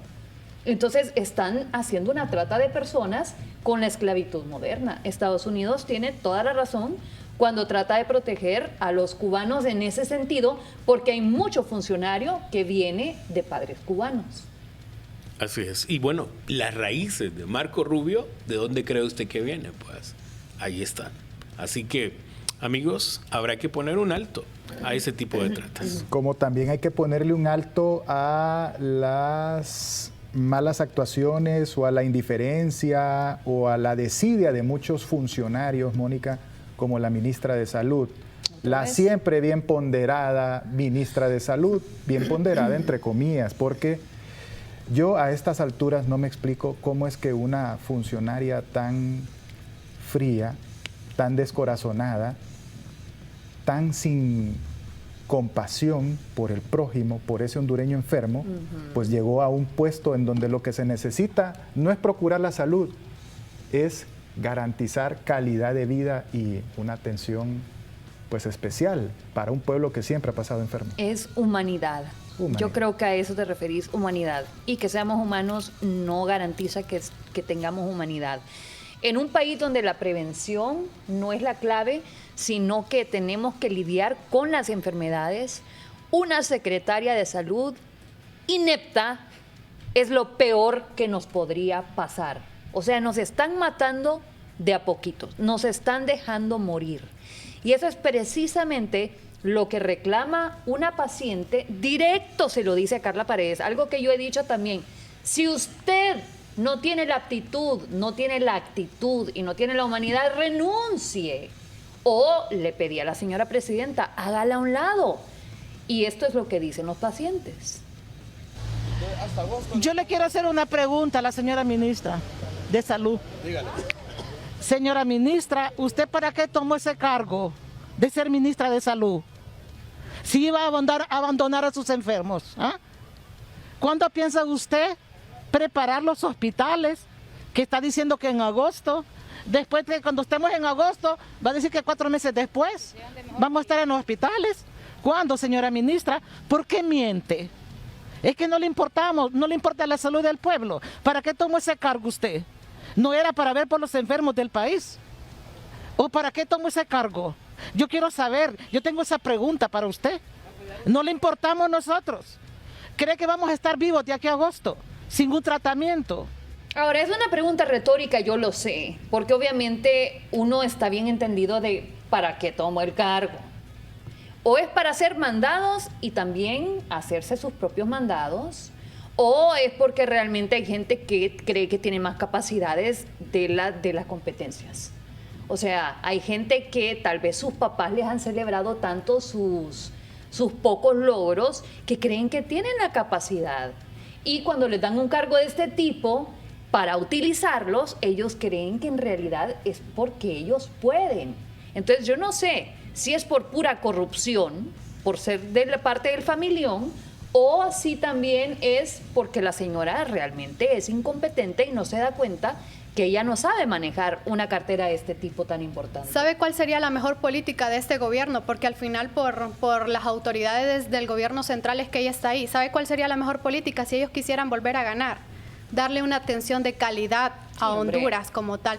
Entonces están haciendo una trata de personas con la esclavitud moderna. Estados Unidos tiene toda la razón cuando trata de proteger a los cubanos en ese sentido, porque hay mucho funcionario que viene de padres cubanos. Así es. Y bueno, las raíces de Marco Rubio, ¿de dónde cree usted que vienen? Pues ahí están. Así que, amigos, habrá que poner un alto a ese tipo de tratas. Como también hay que ponerle un alto a las malas actuaciones o a la indiferencia o a la desidia de muchos funcionarios, Mónica, como la ministra de Salud. La siempre bien ponderada ministra de Salud, bien ponderada entre comillas, porque yo a estas alturas no me explico cómo es que una funcionaria tan fría, tan descorazonada, tan sin compasión por el prójimo, por ese hondureño enfermo, pues llegó a un puesto en donde lo que se necesita no es procurar la salud, es garantizar calidad de vida y una atención pues especial para un pueblo que siempre ha pasado enfermo. Es humanidad. Yo creo que a eso te referís, humanidad. Y que seamos humanos no garantiza que tengamos humanidad. En un país donde la prevención no es la clave, sino que tenemos que lidiar con las enfermedades, una secretaria de salud inepta es lo peor que nos podría pasar. O sea, nos están matando de a poquito, nos están dejando morir. Y eso es precisamente lo que reclama una paciente, directo se lo dice a Carla Paredes, algo que yo he dicho también. Si usted no tiene la aptitud, no tiene la actitud y no tiene la humanidad, renuncie. O le pedí a la señora presidenta, hágala a un lado. Y esto es lo que dicen los pacientes. Yo le quiero hacer una pregunta a la señora ministra de Salud. Dígale. Señora ministra, ¿usted para qué tomó ese cargo de ser ministra de Salud? Si iba a abandonar a sus enfermos. ¿Ah? ¿Cuándo piensa usted preparar los hospitales? Que está diciendo que en agosto. Después de cuando estemos en agosto, va a decir que 4 meses después vamos a estar en los hospitales. ¿Cuándo, señora ministra? ¿Por qué miente? Es que no le importamos, no le importa la salud del pueblo. ¿Para qué tomó ese cargo usted? ¿No era para ver por los enfermos del país? ¿O para qué tomó ese cargo? Yo quiero saber, yo tengo esa pregunta para usted. ¿No le importamos nosotros? ¿Cree que vamos a estar vivos de aquí a agosto sin un tratamiento? Ahora, es una pregunta retórica, yo lo sé, porque obviamente uno está bien entendido de para qué tomó el cargo. O es para hacer mandados y también hacerse sus propios mandados, o es porque realmente hay gente que cree que tiene más capacidades de las competencias. O sea, hay gente que tal vez sus papás les han celebrado tanto sus pocos logros que creen que tienen la capacidad. Y cuando les dan un cargo de este tipo, para utilizarlos, ellos creen que en realidad es porque ellos pueden. Entonces yo no sé si es por pura corrupción, por ser de la parte del familión, o si también es porque la señora realmente es incompetente y no se da cuenta que ella no sabe manejar una cartera de este tipo tan importante. ¿Sabe cuál sería la mejor política de este gobierno? Porque al final por las autoridades del gobierno central es que ella está ahí. ¿Sabe cuál sería la mejor política si ellos quisieran volver a ganar? Darle una atención de calidad a Honduras como tal.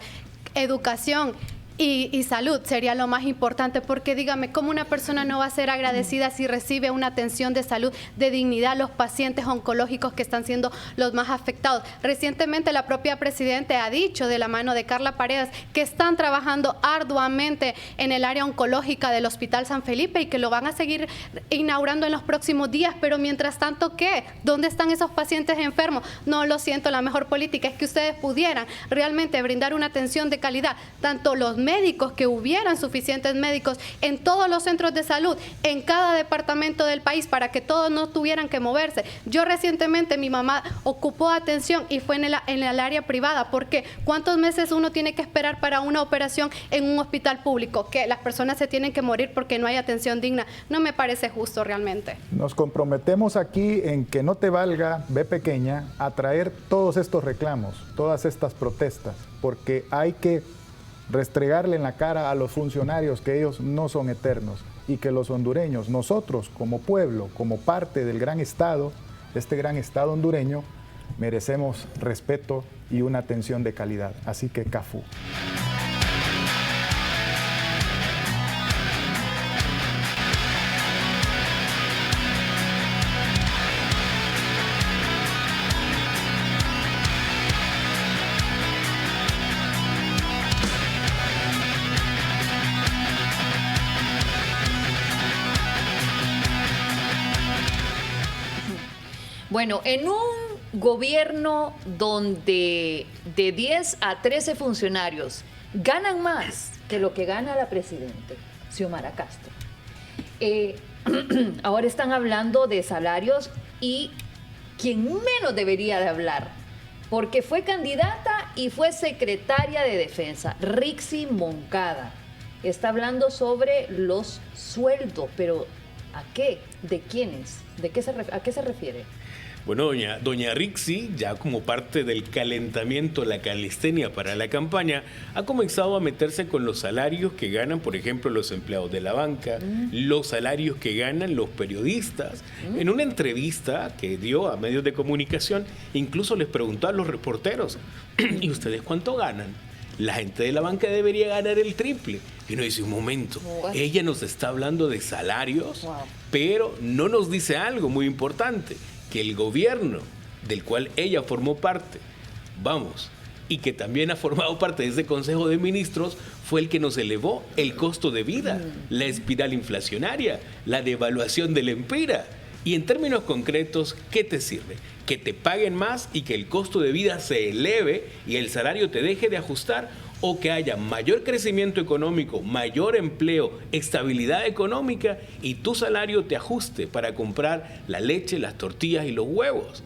Educación y salud sería lo más importante, porque dígame, ¿cómo una persona no va a ser agradecida si recibe una atención de salud de dignidad a los pacientes oncológicos que están siendo los más afectados? Recientemente la propia presidenta ha dicho, de la mano de Carla Paredes, que están trabajando arduamente en el área oncológica del Hospital San Felipe y que lo van a seguir inaugurando en los próximos días, pero mientras tanto, ¿qué? ¿Dónde están esos pacientes enfermos? No, lo siento, la mejor política es que ustedes pudieran realmente brindar una atención de calidad, tanto los médicos, que hubieran suficientes médicos en todos los centros de salud, en cada departamento del país, para que todos no tuvieran que moverse. Yo recientemente, mi mamá ocupó atención y fue en el área privada, porque ¿cuántos meses uno tiene que esperar para una operación en un hospital público? Que las personas se tienen que morir porque no hay atención digna. No me parece justo realmente. Nos comprometemos aquí en que no te valga, B pequeña, a traer todos estos reclamos, todas estas protestas, porque hay que restregarle en la cara a los funcionarios que ellos no son eternos y que los hondureños, nosotros como pueblo, como parte del gran Estado, este gran Estado hondureño, merecemos respeto y una atención de calidad. Así que CAFU. Bueno, en un gobierno donde de 10 a 13 funcionarios ganan más que lo que gana la presidenta, Xiomara Castro, ahora están hablando de salarios y quien menos debería de hablar, porque fue candidata y fue secretaria de Defensa, Rixi Moncada, está hablando sobre los sueldos, pero ¿a qué? ¿De quiénes? ¿A qué se refiere? Bueno, doña Rixi, ya como parte del calentamiento, la calistenia para la campaña, ha comenzado a meterse con los salarios que ganan, por ejemplo, los empleados de la banca, los salarios que ganan los periodistas. En una entrevista que dio a medios de comunicación, incluso les preguntó a los reporteros, ¿y ustedes cuánto ganan? La gente de la banca debería ganar el triple. Y uno dice, un momento, ella nos está hablando de salarios, pero no nos dice algo muy importante, que el gobierno del cual ella formó parte, y que también ha formado parte de ese Consejo de Ministros, fue el que nos elevó el costo de vida, la espiral inflacionaria, la devaluación del empira. Y en términos concretos, ¿qué te sirve? Que te paguen más y que el costo de vida se eleve y el salario te deje de ajustar, o que haya mayor crecimiento económico, mayor empleo, estabilidad económica y tu salario te ajuste para comprar la leche, las tortillas y los huevos.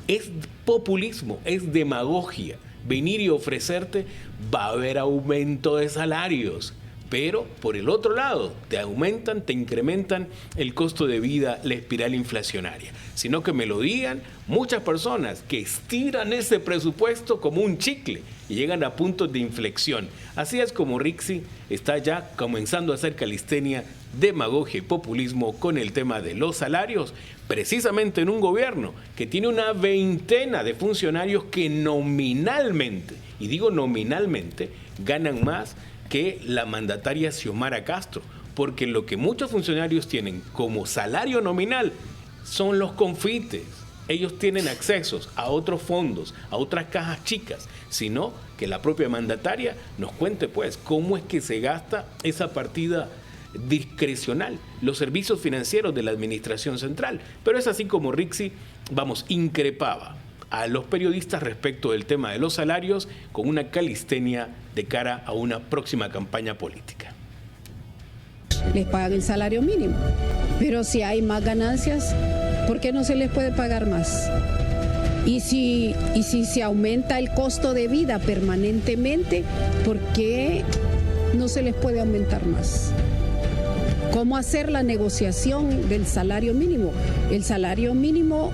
Es populismo, es demagogia. Venir y ofrecerte, va a haber aumento de salarios, pero por el otro lado te aumentan, te incrementan el costo de vida, la espiral inflacionaria. Sino que me lo digan muchas personas que estiran ese presupuesto como un chicle y llegan a puntos de inflexión. Así es como Rixi está ya comenzando a hacer calistenia, demagogia y populismo con el tema de los salarios, precisamente en un gobierno que tiene una veintena de funcionarios que nominalmente, y digo nominalmente, ganan más que la mandataria Xiomara Castro, porque lo que muchos funcionarios tienen como salario nominal son los confites. Ellos tienen accesos a otros fondos, a otras cajas chicas, sino que la propia mandataria nos cuente pues cómo es que se gasta esa partida discrecional, los servicios financieros de la administración central. Pero es así como Rixi, increpaba a los periodistas respecto del tema de los salarios con una calistenia de cara a una próxima campaña política. Les pagan el salario mínimo, pero si hay más ganancias, ¿por qué no se les puede pagar más? Y si se aumenta el costo de vida permanentemente, ¿por qué no se les puede aumentar más? ¿Cómo hacer la negociación del salario mínimo? El salario mínimo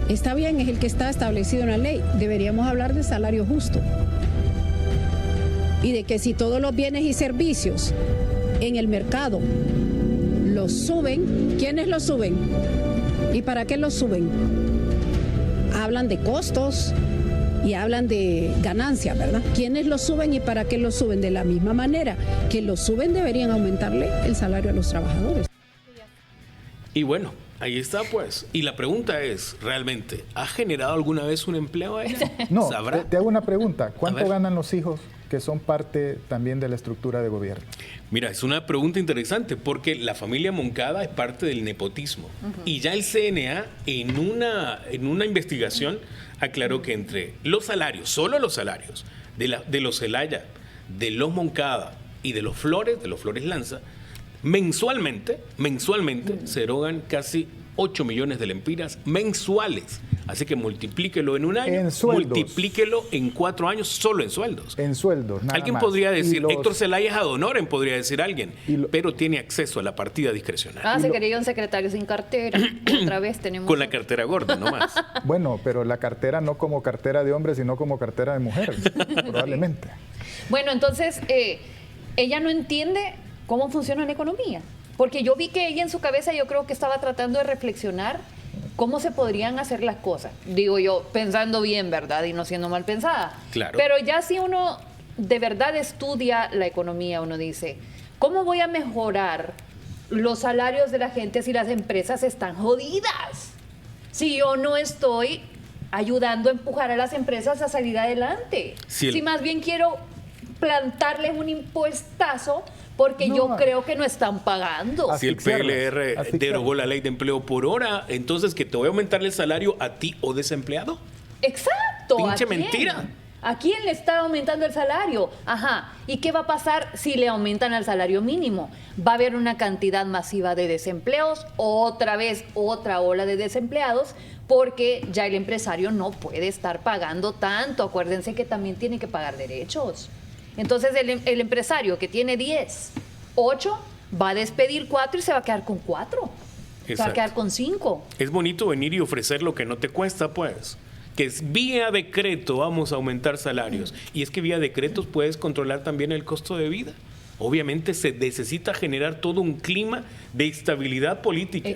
está bien, es el que está establecido en la ley. Deberíamos hablar de salario justo. Y de que si todos los bienes y servicios en el mercado los suben, ¿quiénes los suben? ¿Y para qué los suben? Hablan de costos y hablan de ganancias, ¿verdad? ¿Quiénes los suben y para qué los suben? De la misma manera que los suben, deberían aumentarle el salario a los trabajadores. Y bueno, ahí está pues. Y la pregunta es, ¿realmente ha generado alguna vez un empleo a ella? No, te hago una pregunta. ¿Cuánto ganan los hijos que son parte también de la estructura de gobierno? Mira, es una pregunta interesante porque la familia Moncada es parte del nepotismo. Y ya el CNA en una investigación aclaró que entre los salarios, solo los salarios de los Zelaya, de los Moncada y de los Flores Lanza, mensualmente se erogan casi 8 millones de lempiras mensuales. Así que multiplíquelo en un año, multiplíquelo en 4 años solo en sueldos. En sueldos, nada Alguien más. podría decir, Héctor Zelaya es ad honorem, podría decir alguien, pero tiene acceso a la partida discrecional. Se quería un secretario sin cartera. Otra vez tenemos... Con la cartera gorda, nomás. Bueno, pero la cartera no como cartera de hombre, sino como cartera de mujer, probablemente. Bueno, entonces, ella no entiende cómo funciona la economía. Porque yo vi que ella en su cabeza, yo creo que estaba tratando de reflexionar cómo se podrían hacer las cosas. Digo yo, pensando bien, ¿verdad? Y no siendo mal pensada. Claro. Pero ya si uno de verdad estudia la economía, uno dice, ¿cómo voy a mejorar los salarios de la gente si las empresas están jodidas? Si yo no estoy ayudando a empujar a las empresas a salir adelante. Si más bien quiero plantarles un impuestazo porque yo creo que no están pagando. Si el PLR derogó la ley de empleo por hora, entonces que te voy a aumentarle el salario a ti o desempleado. Exacto. Pinche ¿A quién? mentira. ¿A quién le está aumentando el salario? Ajá. ¿Y qué va a pasar si le aumentan el salario mínimo? Va a haber una cantidad masiva de desempleos, otra vez otra ola de desempleados, porque ya el empresario no puede estar pagando tanto. Acuérdense que también tiene que pagar derechos. Entonces el empresario que tiene 10, 8, va a despedir 4 y se va a quedar con 4. va a quedar con 5. Es bonito venir y ofrecer lo que no te cuesta, pues. Que es vía decreto vamos a aumentar salarios. Y es que vía decretos puedes controlar también el costo de vida. Obviamente se necesita generar todo un clima de estabilidad política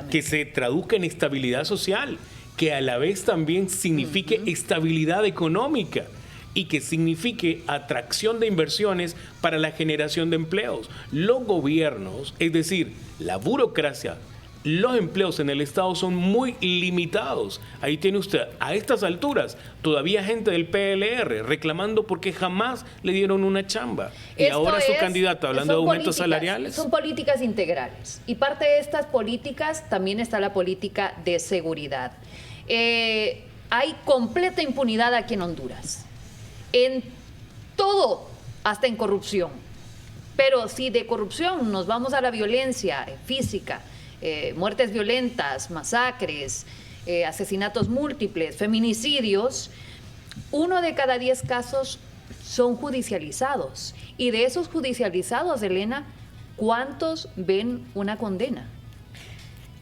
que se traduzca en estabilidad social, que a la vez también signifique estabilidad económica y que signifique atracción de inversiones para la generación de empleos. Los gobiernos, es decir, la burocracia, los empleos en el Estado son muy limitados. Ahí tiene usted, a estas alturas, todavía gente del PLR reclamando porque jamás le dieron una chamba. Y ahora su candidato hablando de aumentos salariales. Son políticas integrales. Y parte de estas políticas también está la política de seguridad. Hay completa impunidad aquí en Honduras. En todo, hasta en corrupción. Pero si de corrupción nos vamos a la violencia física, muertes violentas, masacres, asesinatos múltiples, feminicidios, 1 de cada 10 casos son judicializados. Y de esos judicializados, Elena, ¿cuántos ven una condena?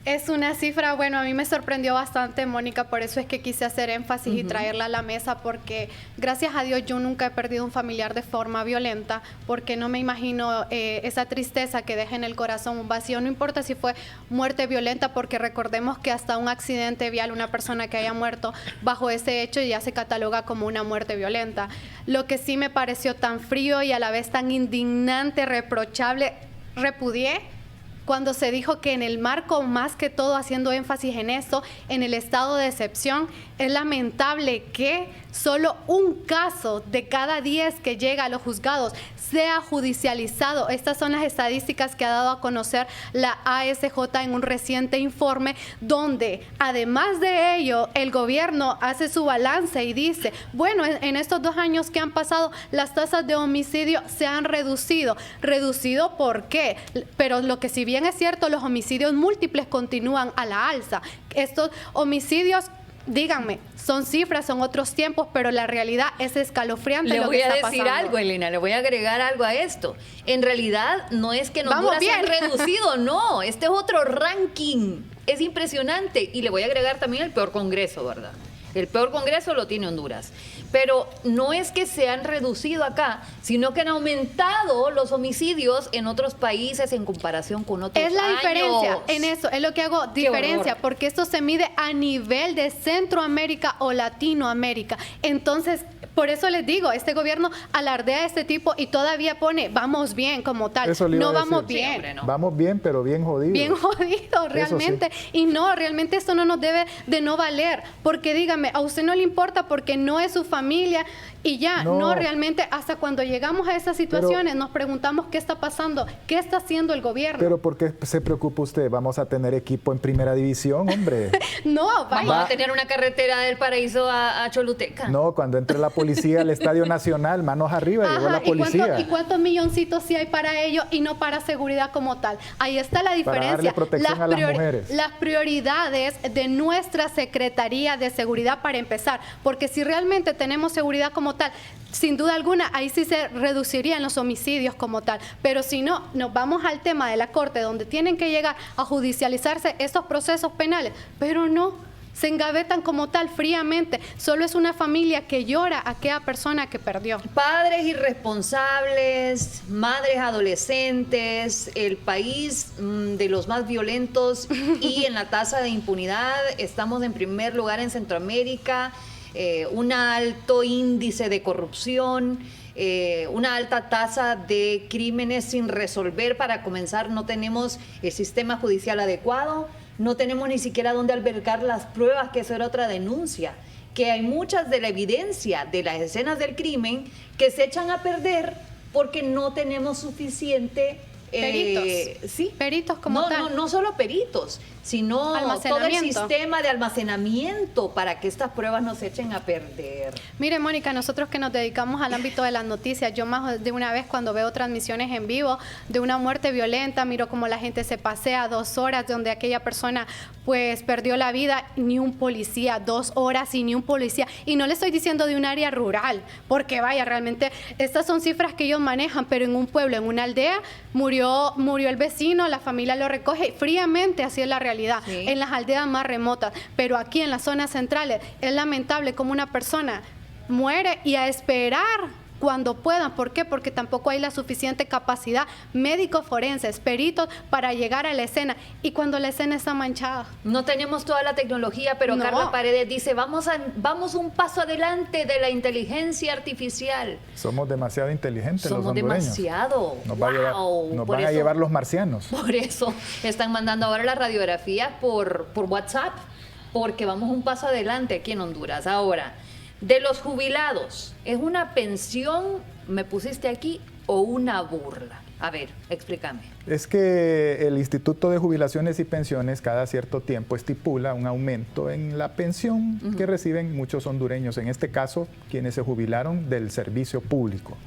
Es una cifra, bueno, a mí me sorprendió bastante, Mónica, por eso es que quise hacer énfasis y traerla a la mesa, porque gracias a Dios yo nunca he perdido un familiar de forma violenta, porque no me imagino esa tristeza que deja en el corazón un vacío, no importa si fue muerte violenta, porque recordemos que hasta un accidente vial, una persona que haya muerto bajo ese hecho ya se cataloga como una muerte violenta. Lo que sí me pareció tan frío y a la vez tan indignante, reprochable, repudié cuando se dijo que en el marco, más que todo haciendo énfasis en eso, en el estado de excepción, es lamentable que solo un caso de cada 10 que llega a los juzgados sea judicializado. Estas son las estadísticas que ha dado a conocer la ASJ en un reciente informe, donde además de ello el gobierno hace su balance y dice, bueno, en estos 2 años que han pasado las tasas de homicidio se han reducido. ¿Reducido por qué? Pero lo que si bien es cierto, los homicidios múltiples continúan a la alza. Estos homicidios, díganme, son cifras, son otros tiempos, pero la realidad es escalofriante. Le voy a decir algo, Elena, le voy a agregar algo a esto. En realidad, no es que en Honduras se han reducido, no, este es otro ranking. Es impresionante. Y le voy a agregar también el peor Congreso, ¿verdad? El peor Congreso lo tiene Honduras. Pero no es que se han reducido acá, sino que han aumentado los homicidios en otros países en comparación con otros años. Es la diferencia en eso, es lo que hago diferencia, porque esto se mide a nivel de Centroamérica o Latinoamérica. Entonces, por eso les digo, este gobierno alardea este tipo y todavía pone, vamos bien como tal. No vamos bien. Sí, hombre, no. Vamos bien, pero bien jodido. Bien jodido, realmente. Sí. Y no, realmente esto no nos debe de no valer, porque dígame, a usted no le importa porque no es su familia y ya, no realmente hasta cuando llegamos a esas situaciones nos preguntamos qué está pasando, qué está haciendo el gobierno. Pero ¿por qué se preocupa usted? Vamos a tener equipo en primera división, hombre. No, vamos a tener una carretera del Paraíso a Choluteca. No, cuando entre la policía al Estadio Nacional, manos arriba, llegó la policía. ¿Y cuántos milloncitos sí hay para ello y no para seguridad como tal? Ahí está la diferencia. Para darle protección a las mujeres. Las prioridades de nuestra Secretaría de Seguridad para empezar, porque si realmente tenemos seguridad como tal, sin duda alguna, ahí sí se reducirían los homicidios como tal. Pero si no, nos vamos al tema de la Corte, donde tienen que llegar a judicializarse estos procesos penales, pero no, se engavetan como tal fríamente. Solo es una familia que llora a aquella persona que perdió. Padres irresponsables, madres adolescentes, el país de los más violentos y en la tasa de impunidad estamos en primer lugar en Centroamérica. Un alto índice de corrupción, una alta tasa de crímenes sin resolver. Para comenzar, no tenemos el sistema judicial adecuado, no tenemos ni siquiera dónde albergar las pruebas, que eso era otra denuncia, que hay muchas de la evidencia de las escenas del crimen que se echan a perder porque no tenemos suficiente... peritos. Sí. Peritos como tal. No solo peritos, sino todo el sistema de almacenamiento para que estas pruebas no se echen a perder. Mire, Mónica, nosotros que nos dedicamos al ámbito de las noticias, yo más de una vez cuando veo transmisiones en vivo de una muerte violenta, miro cómo la gente se pasea 2 horas donde aquella persona pues perdió la vida, ni un policía, 2 horas y ni un policía. Y no le estoy diciendo de un área rural, porque vaya, realmente estas son cifras que ellos manejan, pero en un pueblo, en una aldea, murió el vecino, la familia lo recoge fríamente, así es la realidad. realidad, en las aldeas más remotas, pero aquí en las zonas centrales es lamentable como una persona muere y a esperar cuando puedan. ¿Por qué? Porque tampoco hay la suficiente capacidad, médicos forenses, peritos, para llegar a la escena. Y cuando la escena está manchada. No tenemos toda la tecnología, pero Carla Paredes dice, vamos un paso adelante de la inteligencia artificial. Somos demasiado inteligentes los hondureños. Somos demasiado. Nos van a llevar los marcianos. Por eso están mandando ahora la radiografía por WhatsApp, porque vamos un paso adelante aquí en Honduras. Ahora, de los jubilados, ¿es una pensión, me pusiste aquí, o una burla? A ver, explícame. Es que el Instituto de Jubilaciones y Pensiones cada cierto tiempo estipula un aumento en la pensión que reciben muchos hondureños, en este caso quienes se jubilaron del servicio público.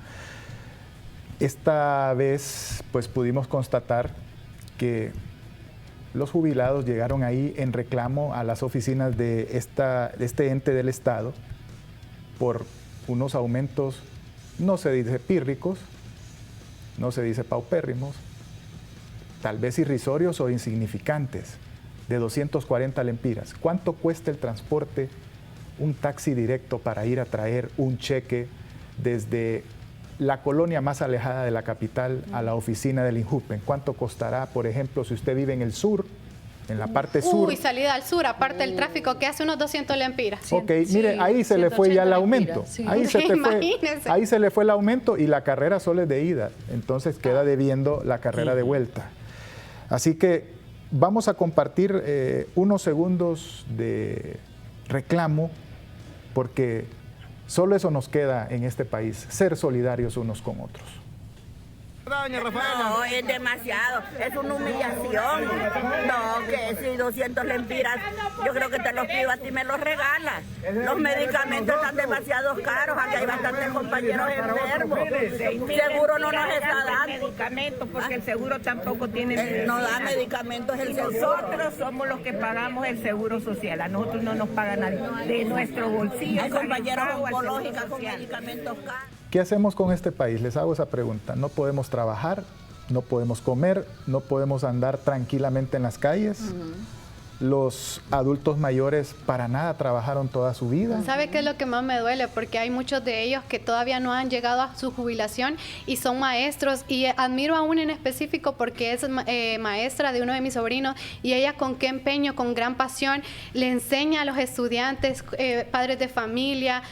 Esta vez pues pudimos constatar que los jubilados llegaron ahí en reclamo a las oficinas de este ente del Estado por unos aumentos, no se dice pírricos, no se dice paupérrimos, tal vez irrisorios o insignificantes, de 240 lempiras. ¿Cuánto cuesta el transporte, un taxi directo para ir a traer un cheque desde la colonia más alejada de la capital a la oficina del INJUPEN? ¿Cuánto costará, por ejemplo, si usted vive en el sur, en la parte sur? Uy, salida al sur, aparte del tráfico que hace unos 200 lempiras. Ok, mire, ahí se le fue ya el aumento. Ahí se le fue el aumento y la carrera solo es de ida. Entonces queda debiendo la carrera de vuelta. Así que vamos a compartir unos segundos de reclamo, porque solo eso nos queda en este país, ser solidarios unos con otros. No, es demasiado, es una humillación. No, que si 200 lempiras, yo creo que te los pido a ti, me los regalas. Los medicamentos están demasiado caros, aquí hay bastantes compañeros enfermos. Seguro no nos está dando medicamentos, porque el seguro tampoco tiene. No da medicamentos el seguro. Nosotros somos los que pagamos el seguro social, a nosotros no nos paga nadie, de nuestro bolsillo. Hay compañeros oncológicos con medicamentos caros. ¿Qué hacemos con este país? Les hago esa pregunta. No podemos trabajar, no podemos comer, no podemos andar tranquilamente en las calles. Los adultos mayores para nada trabajaron toda su vida. ¿Sabe qué es lo que más me duele? Porque hay muchos de ellos que todavía no han llegado a su jubilación y son maestros. Y admiro a una en específico porque es maestra de uno de mis sobrinos, y ella con qué empeño, con gran pasión, le enseña a los estudiantes, padres de familia,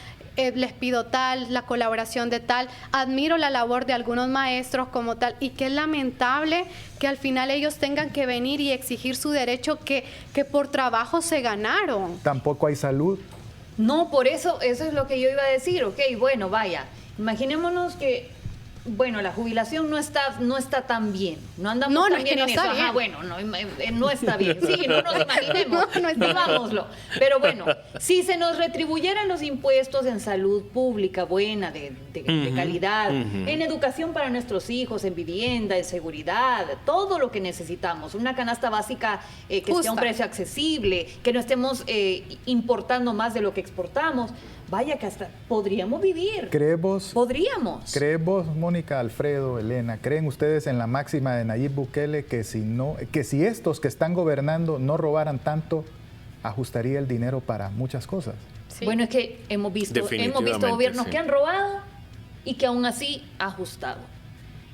les pido tal, la colaboración de tal. Admiro la labor de algunos maestros como tal, y qué lamentable que al final ellos tengan que venir y exigir su derecho que por trabajo se ganaron. Tampoco hay salud. No, por eso es lo que yo iba a decir. Ok, bueno, vaya, imaginémonos que, bueno, la jubilación no está tan bien. No andamos tan bien en eso. Ajá, bueno, no está bien. Sí, no nos imaginemos, digámoslo. Pero bueno, si se nos retribuyeran los impuestos en salud pública buena, de calidad, en educación para nuestros hijos, en vivienda, en seguridad, todo lo que necesitamos, una canasta básica que esté a un precio accesible, que no estemos importando más de lo que exportamos, vaya que hasta podríamos vivir. Podríamos. ¿Creemos, Mónica, Alfredo, Elena, creen ustedes en la máxima de Nayib Bukele que si estos que están gobernando no robaran tanto, ajustaría el dinero para muchas cosas? Sí. Bueno, es que hemos visto gobiernos que han robado y que aún así ajustado.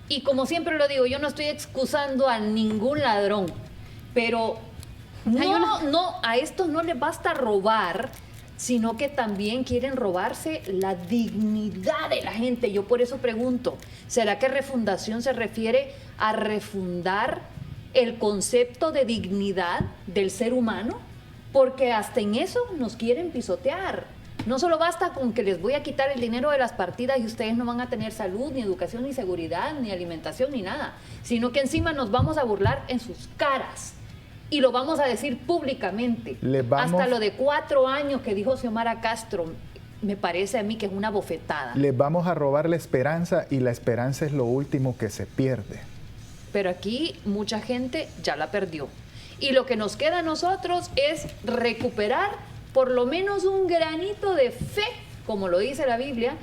Y como siempre lo digo, yo no estoy excusando a ningún ladrón, pero a estos no les basta robar, sino que también quieren robarse la dignidad de la gente. Yo por eso pregunto, ¿será que refundación se refiere a refundar el concepto de dignidad del ser humano? Porque hasta en eso nos quieren pisotear. No solo basta con que les voy a quitar el dinero de las partidas y ustedes no van a tener salud, ni educación, ni seguridad, ni alimentación, ni nada, sino que encima nos vamos a burlar en sus caras. Y lo vamos a decir públicamente. Hasta lo de 4 años que dijo Xiomara Castro, me parece a mí que es una bofetada. Les vamos a robar la esperanza, y la esperanza es lo último que se pierde. Pero aquí mucha gente ya la perdió. Y lo que nos queda a nosotros es recuperar por lo menos un granito de fe, como lo dice la Biblia,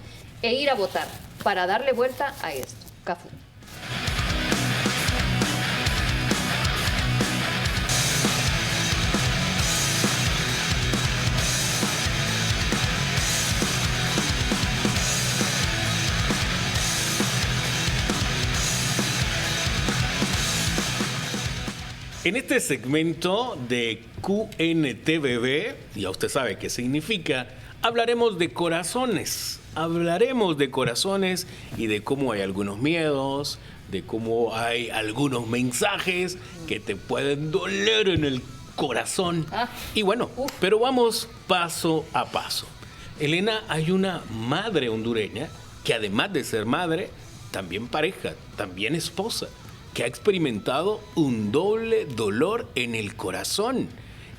e ir a votar para darle vuelta a esto. Cafú. En este segmento de QNTBB, ya usted sabe qué significa, hablaremos de corazones. Hablaremos de corazones y de cómo hay algunos miedos, de cómo hay algunos mensajes que te pueden doler en el corazón. Y bueno, pero vamos paso a paso. Elena, hay una madre hondureña que además de ser madre, también pareja, también esposa, que ha experimentado un doble dolor en el corazón.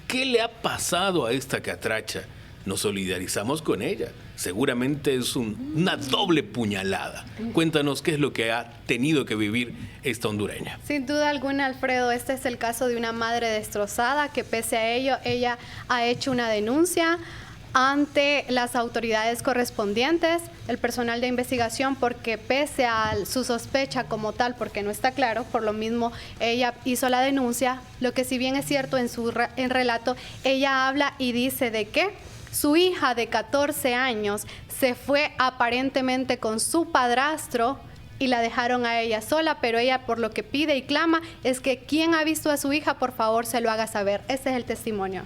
¿Qué le ha pasado a esta catracha? Nos solidarizamos con ella. Seguramente es una doble puñalada. Cuéntanos qué es lo que ha tenido que vivir esta hondureña. Sin duda alguna, Alfredo, este es el caso de una madre destrozada que pese a ello, ella ha hecho una denuncia ante las autoridades correspondientes, el personal de investigación, porque pese a su sospecha como tal, porque no está claro, por lo mismo ella hizo la denuncia. Lo que si bien es cierto en relato, ella habla y dice de que su hija de 14 años se fue aparentemente con su padrastro y la dejaron a ella sola, pero ella por lo que pide y clama es que quien ha visto a su hija, por favor, se lo haga saber. Ese es el testimonio.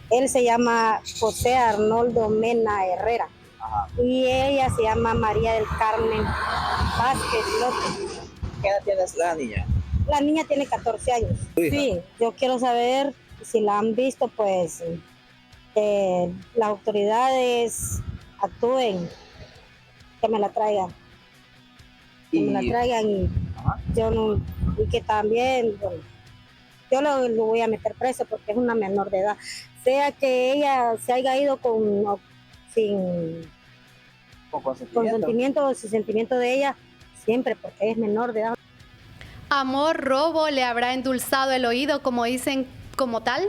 Él se llama José Arnoldo Mena Herrera. Ajá. Y ella se llama María del Carmen Vázquez López. ¿Qué edad tiene la niña? La niña tiene 14 años. Sí, yo quiero saber si la han visto, pues las autoridades actúen, que me la traigan. Que me la traigan y yo no, y que también, bueno, yo lo voy a meter preso porque es una menor de edad. Sea que ella se haya ido sin consentimiento o sin sentimiento de ella, siempre, porque es menor de edad. Amor, robo, le habrá endulzado el oído, como dicen, como tal.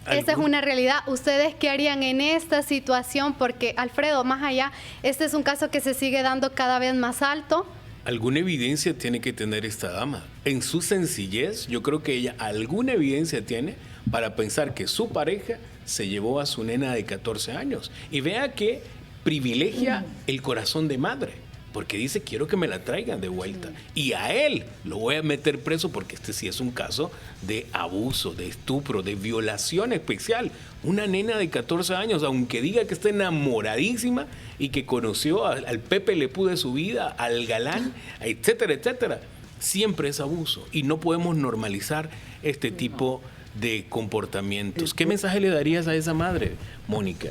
Esa es una realidad. ¿Ustedes qué harían en esta situación? Porque, Alfredo, más allá, este es un caso que se sigue dando cada vez más alto. Alguna evidencia tiene que tener esta dama. En su sencillez, yo creo que ella alguna evidencia tiene para pensar que su pareja se llevó a su nena de 14 años. Y vea que privilegia el corazón de madre, porque dice, quiero que me la traigan de vuelta. Y a él lo voy a meter preso porque este sí es un caso de abuso, de estupro, de violación especial. Una nena de 14 años, aunque diga que está enamoradísima y que conoció al Pepe Le Pew de su vida, al galán, etcétera, etcétera, siempre es abuso. Y no podemos normalizar este tipo de comportamientos. ¿Qué mensaje le darías a esa madre, Mónica?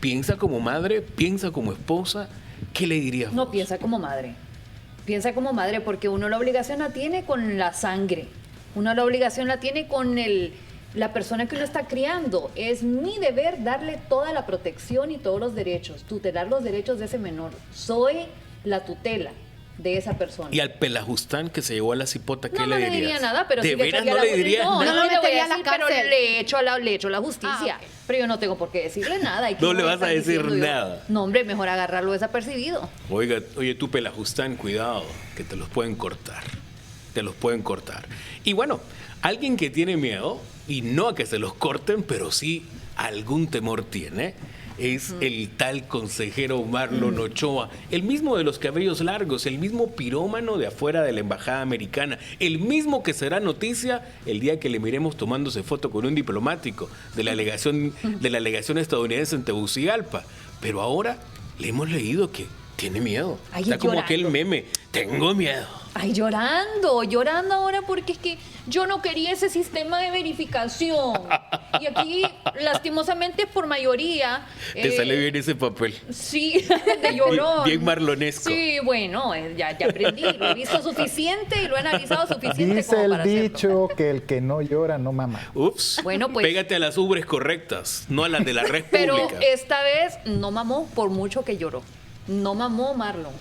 ¿Piensa como madre? ¿Piensa como esposa? ¿Qué le dirías? No, piensa como madre. Piensa como madre porque uno la obligación la tiene con la sangre. Uno la obligación la tiene con la persona que uno está criando. Es mi deber darle toda la protección y todos los derechos, tutelar los derechos de ese menor. Soy la tutela de esa persona. Y al pelajustán que se llevó a la cipota, ¿qué no, le dirías? No le diría nada, pero ¿De sí veras le no le dirías nada? No le voy a a la decir, pero cárcel. le echo la justicia. Okay. Pero yo no tengo por qué decirle nada. No le vas a decir nada. No, hombre, mejor agarrarlo desapercibido. Oye, tú pelajustán, cuidado, que te los pueden cortar. Te los pueden cortar. Y bueno, alguien que tiene miedo, y no a que se los corten, pero sí algún temor tiene, es el tal consejero Marlon Ochoa, el mismo de los cabellos largos, el mismo pirómano de afuera de la embajada americana, el mismo que será noticia el día que le miremos tomándose foto con un diplomático de la legación estadounidense en Tegucigalpa. Pero ahora le hemos leído que tiene miedo. Ay, está como llorando. aquel meme, tengo miedo. Ay, llorando ahora porque es que yo no quería ese sistema de verificación. Y aquí, lastimosamente, por mayoría... Te sale bien ese papel. Sí, de llorón. Bien marlonesco. Sí, bueno, ya aprendí. Lo he visto suficiente y lo he analizado suficiente Dice como el para dicho hacerlo. que el que no llora no mama. Ups. Bueno, pues... Pégate a las ubres correctas, no a las de la red Pero pública. esta vez no mamó por mucho que lloró. No mamó Marlon.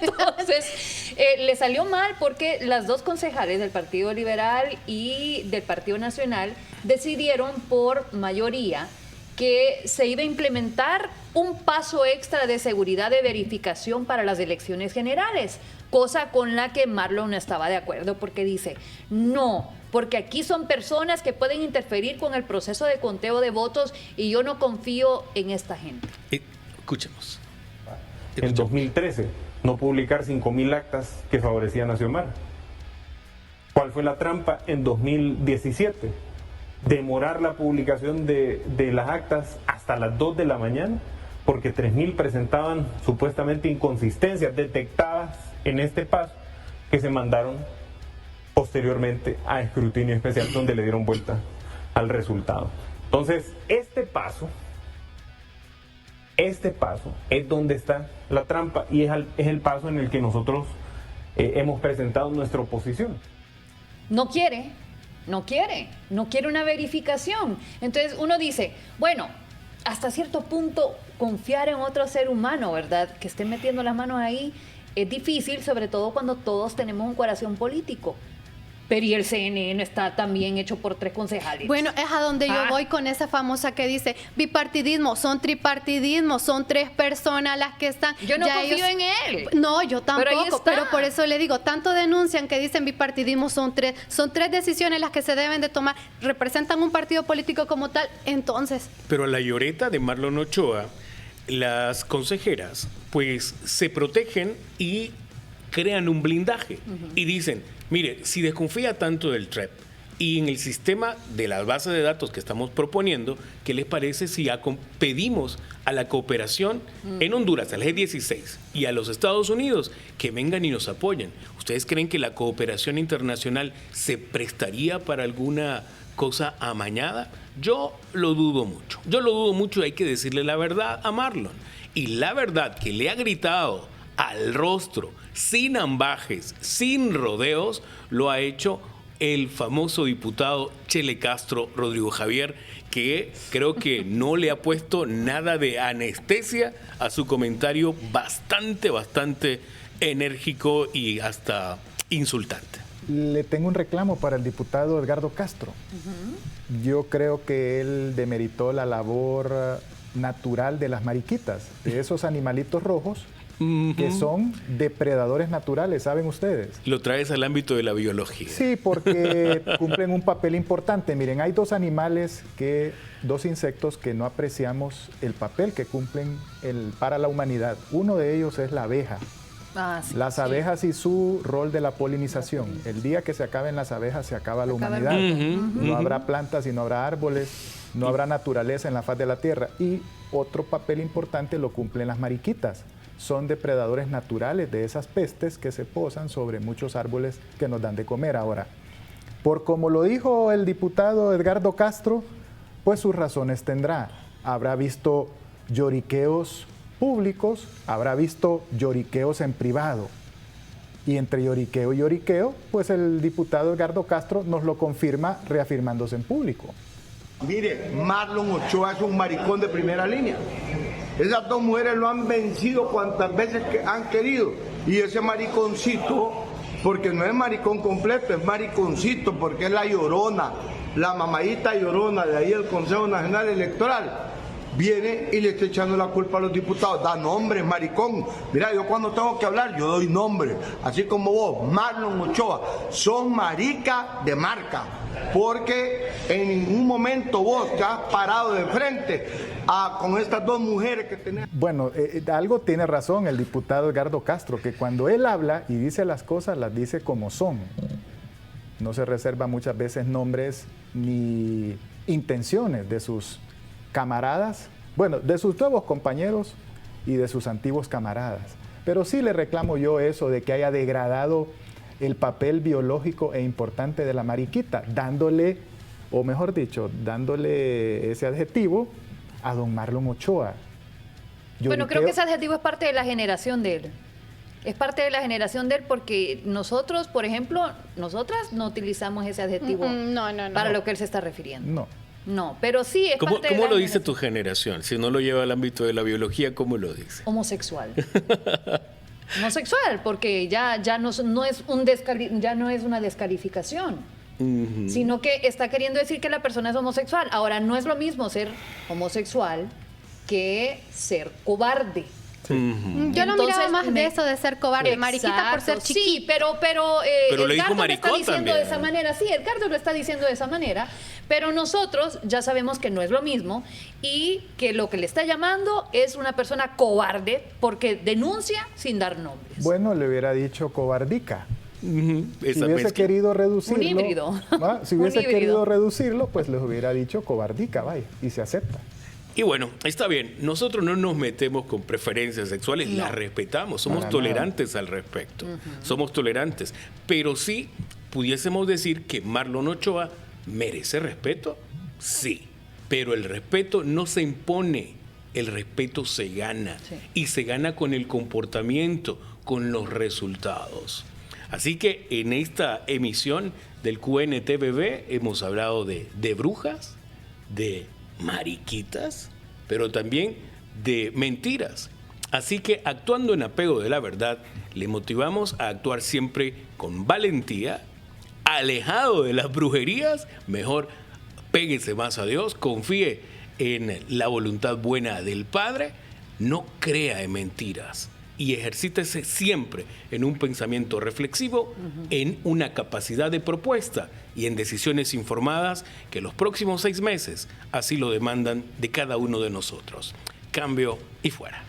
Entonces, le salió mal porque las dos concejales del Partido Liberal y del Partido Nacional decidieron por mayoría que se iba a implementar un paso extra de seguridad de verificación para las elecciones generales, cosa con la que Marlon no estaba de acuerdo porque dice, no, porque aquí son personas que pueden interferir con el proceso de conteo de votos y yo no confío en esta gente. Escuchemos. En 2013, no publicar 5.000 actas que favorecían a Xiomara. ¿Cuál fue la trampa en 2017? Demorar la publicación de las actas hasta las 2 de la mañana, porque 3.000 presentaban supuestamente inconsistencias detectadas en este paso, que se mandaron posteriormente a escrutinio especial, donde le dieron vuelta al resultado. Entonces, este paso es donde está la trampa, y es el paso en el que nosotros hemos presentado nuestra oposición. No quiere una verificación. Entonces uno dice, bueno, hasta cierto punto confiar en otro ser humano, ¿verdad? Que esté metiendo las manos ahí es difícil, sobre todo cuando todos tenemos un corazón político. Pero y el CNN está también hecho por 3 concejales. Bueno, es a donde yo voy con esa famosa que dice bipartidismo, son tripartidismo, son 3 personas las que están. Yo no confío en él. No, yo tampoco, pero por eso le digo, tanto denuncian que dicen bipartidismo, son 3 decisiones las que se deben de tomar, representan un partido político como tal, entonces. Pero a la lloreta de Marlon Ochoa, las consejeras pues se protegen y crean un blindaje y dicen, mire, si desconfía tanto del TREP y en el sistema de las bases de datos que estamos proponiendo, ¿qué les parece si pedimos a la cooperación en Honduras, al G16 y a los Estados Unidos que vengan y nos apoyen? ¿Ustedes creen que la cooperación internacional se prestaría para alguna cosa amañada? Yo lo dudo mucho y hay que decirle la verdad a Marlon. Y la verdad que le ha gritado al rostro, sin ambajes, sin rodeos, lo ha hecho el famoso diputado Chele Castro Rodrigo Javier, que creo que no le ha puesto nada de anestesia a su comentario bastante enérgico y hasta insultante. Le tengo un reclamo para el diputado Edgardo Castro. Yo creo que él demeritó la labor natural de las mariquitas, de esos animalitos rojos que son depredadores naturales, ¿saben ustedes? Lo traes al ámbito de la biología. Sí, porque cumplen un papel importante. Miren, hay 2 insectos que no apreciamos el papel que cumplen para la humanidad. Uno de ellos es la abeja. Las abejas y su rol de la polinización. El día que se acaben las abejas, se acaba la humanidad. No habrá plantas y no habrá árboles, no habrá naturaleza en la faz de la tierra. Y otro papel importante lo cumplen las mariquitas. Son depredadores naturales de esas pestes que se posan sobre muchos árboles que nos dan de comer. Ahora, por como lo dijo el diputado Edgardo Castro, pues sus razones tendrá. Habrá visto lloriqueos públicos, habrá visto lloriqueos en privado. Y entre lloriqueo y lloriqueo, pues el diputado Edgardo Castro nos lo confirma reafirmándose en público. Mire, Marlon Ochoa es un maricón de primera línea. Esas 2 mujeres lo han vencido cuantas veces que han querido. Y ese mariconcito, porque no es maricón completo, es mariconcito porque es la llorona, la mamadita llorona de ahí el Consejo Nacional Electoral. Viene y le está echando la culpa a los diputados. Da nombres, maricón. Mira, yo cuando tengo que hablar, yo doy nombres. Así como vos, Marlon Ochoa, son marica de marca. Porque en ningún momento vos te has parado de frente con estas 2 mujeres que tenés. Bueno, algo tiene razón el diputado Edgardo Castro, que cuando él habla y dice las cosas, las dice como son. No se reserva muchas veces nombres ni intenciones de sus camaradas, bueno, de sus nuevos compañeros y de sus antiguos camaradas. Pero sí le reclamo yo eso de que haya degradado el papel biológico e importante de la mariquita, dándole, o mejor dicho, dándole ese adjetivo a don Marlon Ochoa. Bueno, creo que ese adjetivo es parte de la generación de él. Es parte de la generación de él porque nosotros, por ejemplo, nosotras no utilizamos ese adjetivo para lo que él se está refiriendo. No, pero sí es parte de la ¿Cómo lo dice tu generación? Si no lo lleva al ámbito de la biología, ¿cómo lo dice? Homosexual. Homosexual, porque ya no es una descalificación, sino que está queriendo decir que la persona es homosexual. Ahora, no es lo mismo ser homosexual que ser cobarde. Yo no miraba más de eso de ser cobarde, mariquita por ser chiquita. Sí, pero le dijo maricón lo está diciendo también. De esa manera. Sí, Edgardo lo está diciendo de esa manera, pero nosotros ya sabemos que no es lo mismo y que lo que le está llamando es una persona cobarde porque denuncia sin dar nombres. Bueno, le hubiera dicho cobardica. Si hubiese querido reducirlo, un híbrido. Si hubiese querido reducirlo, pues les hubiera dicho cobardica, vaya, y se acepta. Y bueno, está bien, nosotros no nos metemos con preferencias sexuales, las respetamos, somos tolerantes al respecto, somos tolerantes, pero sí pudiésemos decir que Marlon Ochoa merece respeto, sí, pero el respeto no se impone, el respeto se gana, y se gana con el comportamiento, con los resultados. Así que en esta emisión del QNTVB hemos hablado de brujas, de mariquitas, pero también de mentiras. Así que actuando en apego de la verdad, le motivamos a actuar siempre con valentía, alejado de las brujerías, mejor péguese más a Dios, confíe en la voluntad buena del Padre, no crea en mentiras y ejercítese siempre en un pensamiento reflexivo, en una capacidad de propuesta y en decisiones informadas que los próximos 6 meses así lo demandan de cada uno de nosotros. Cambio y fuera.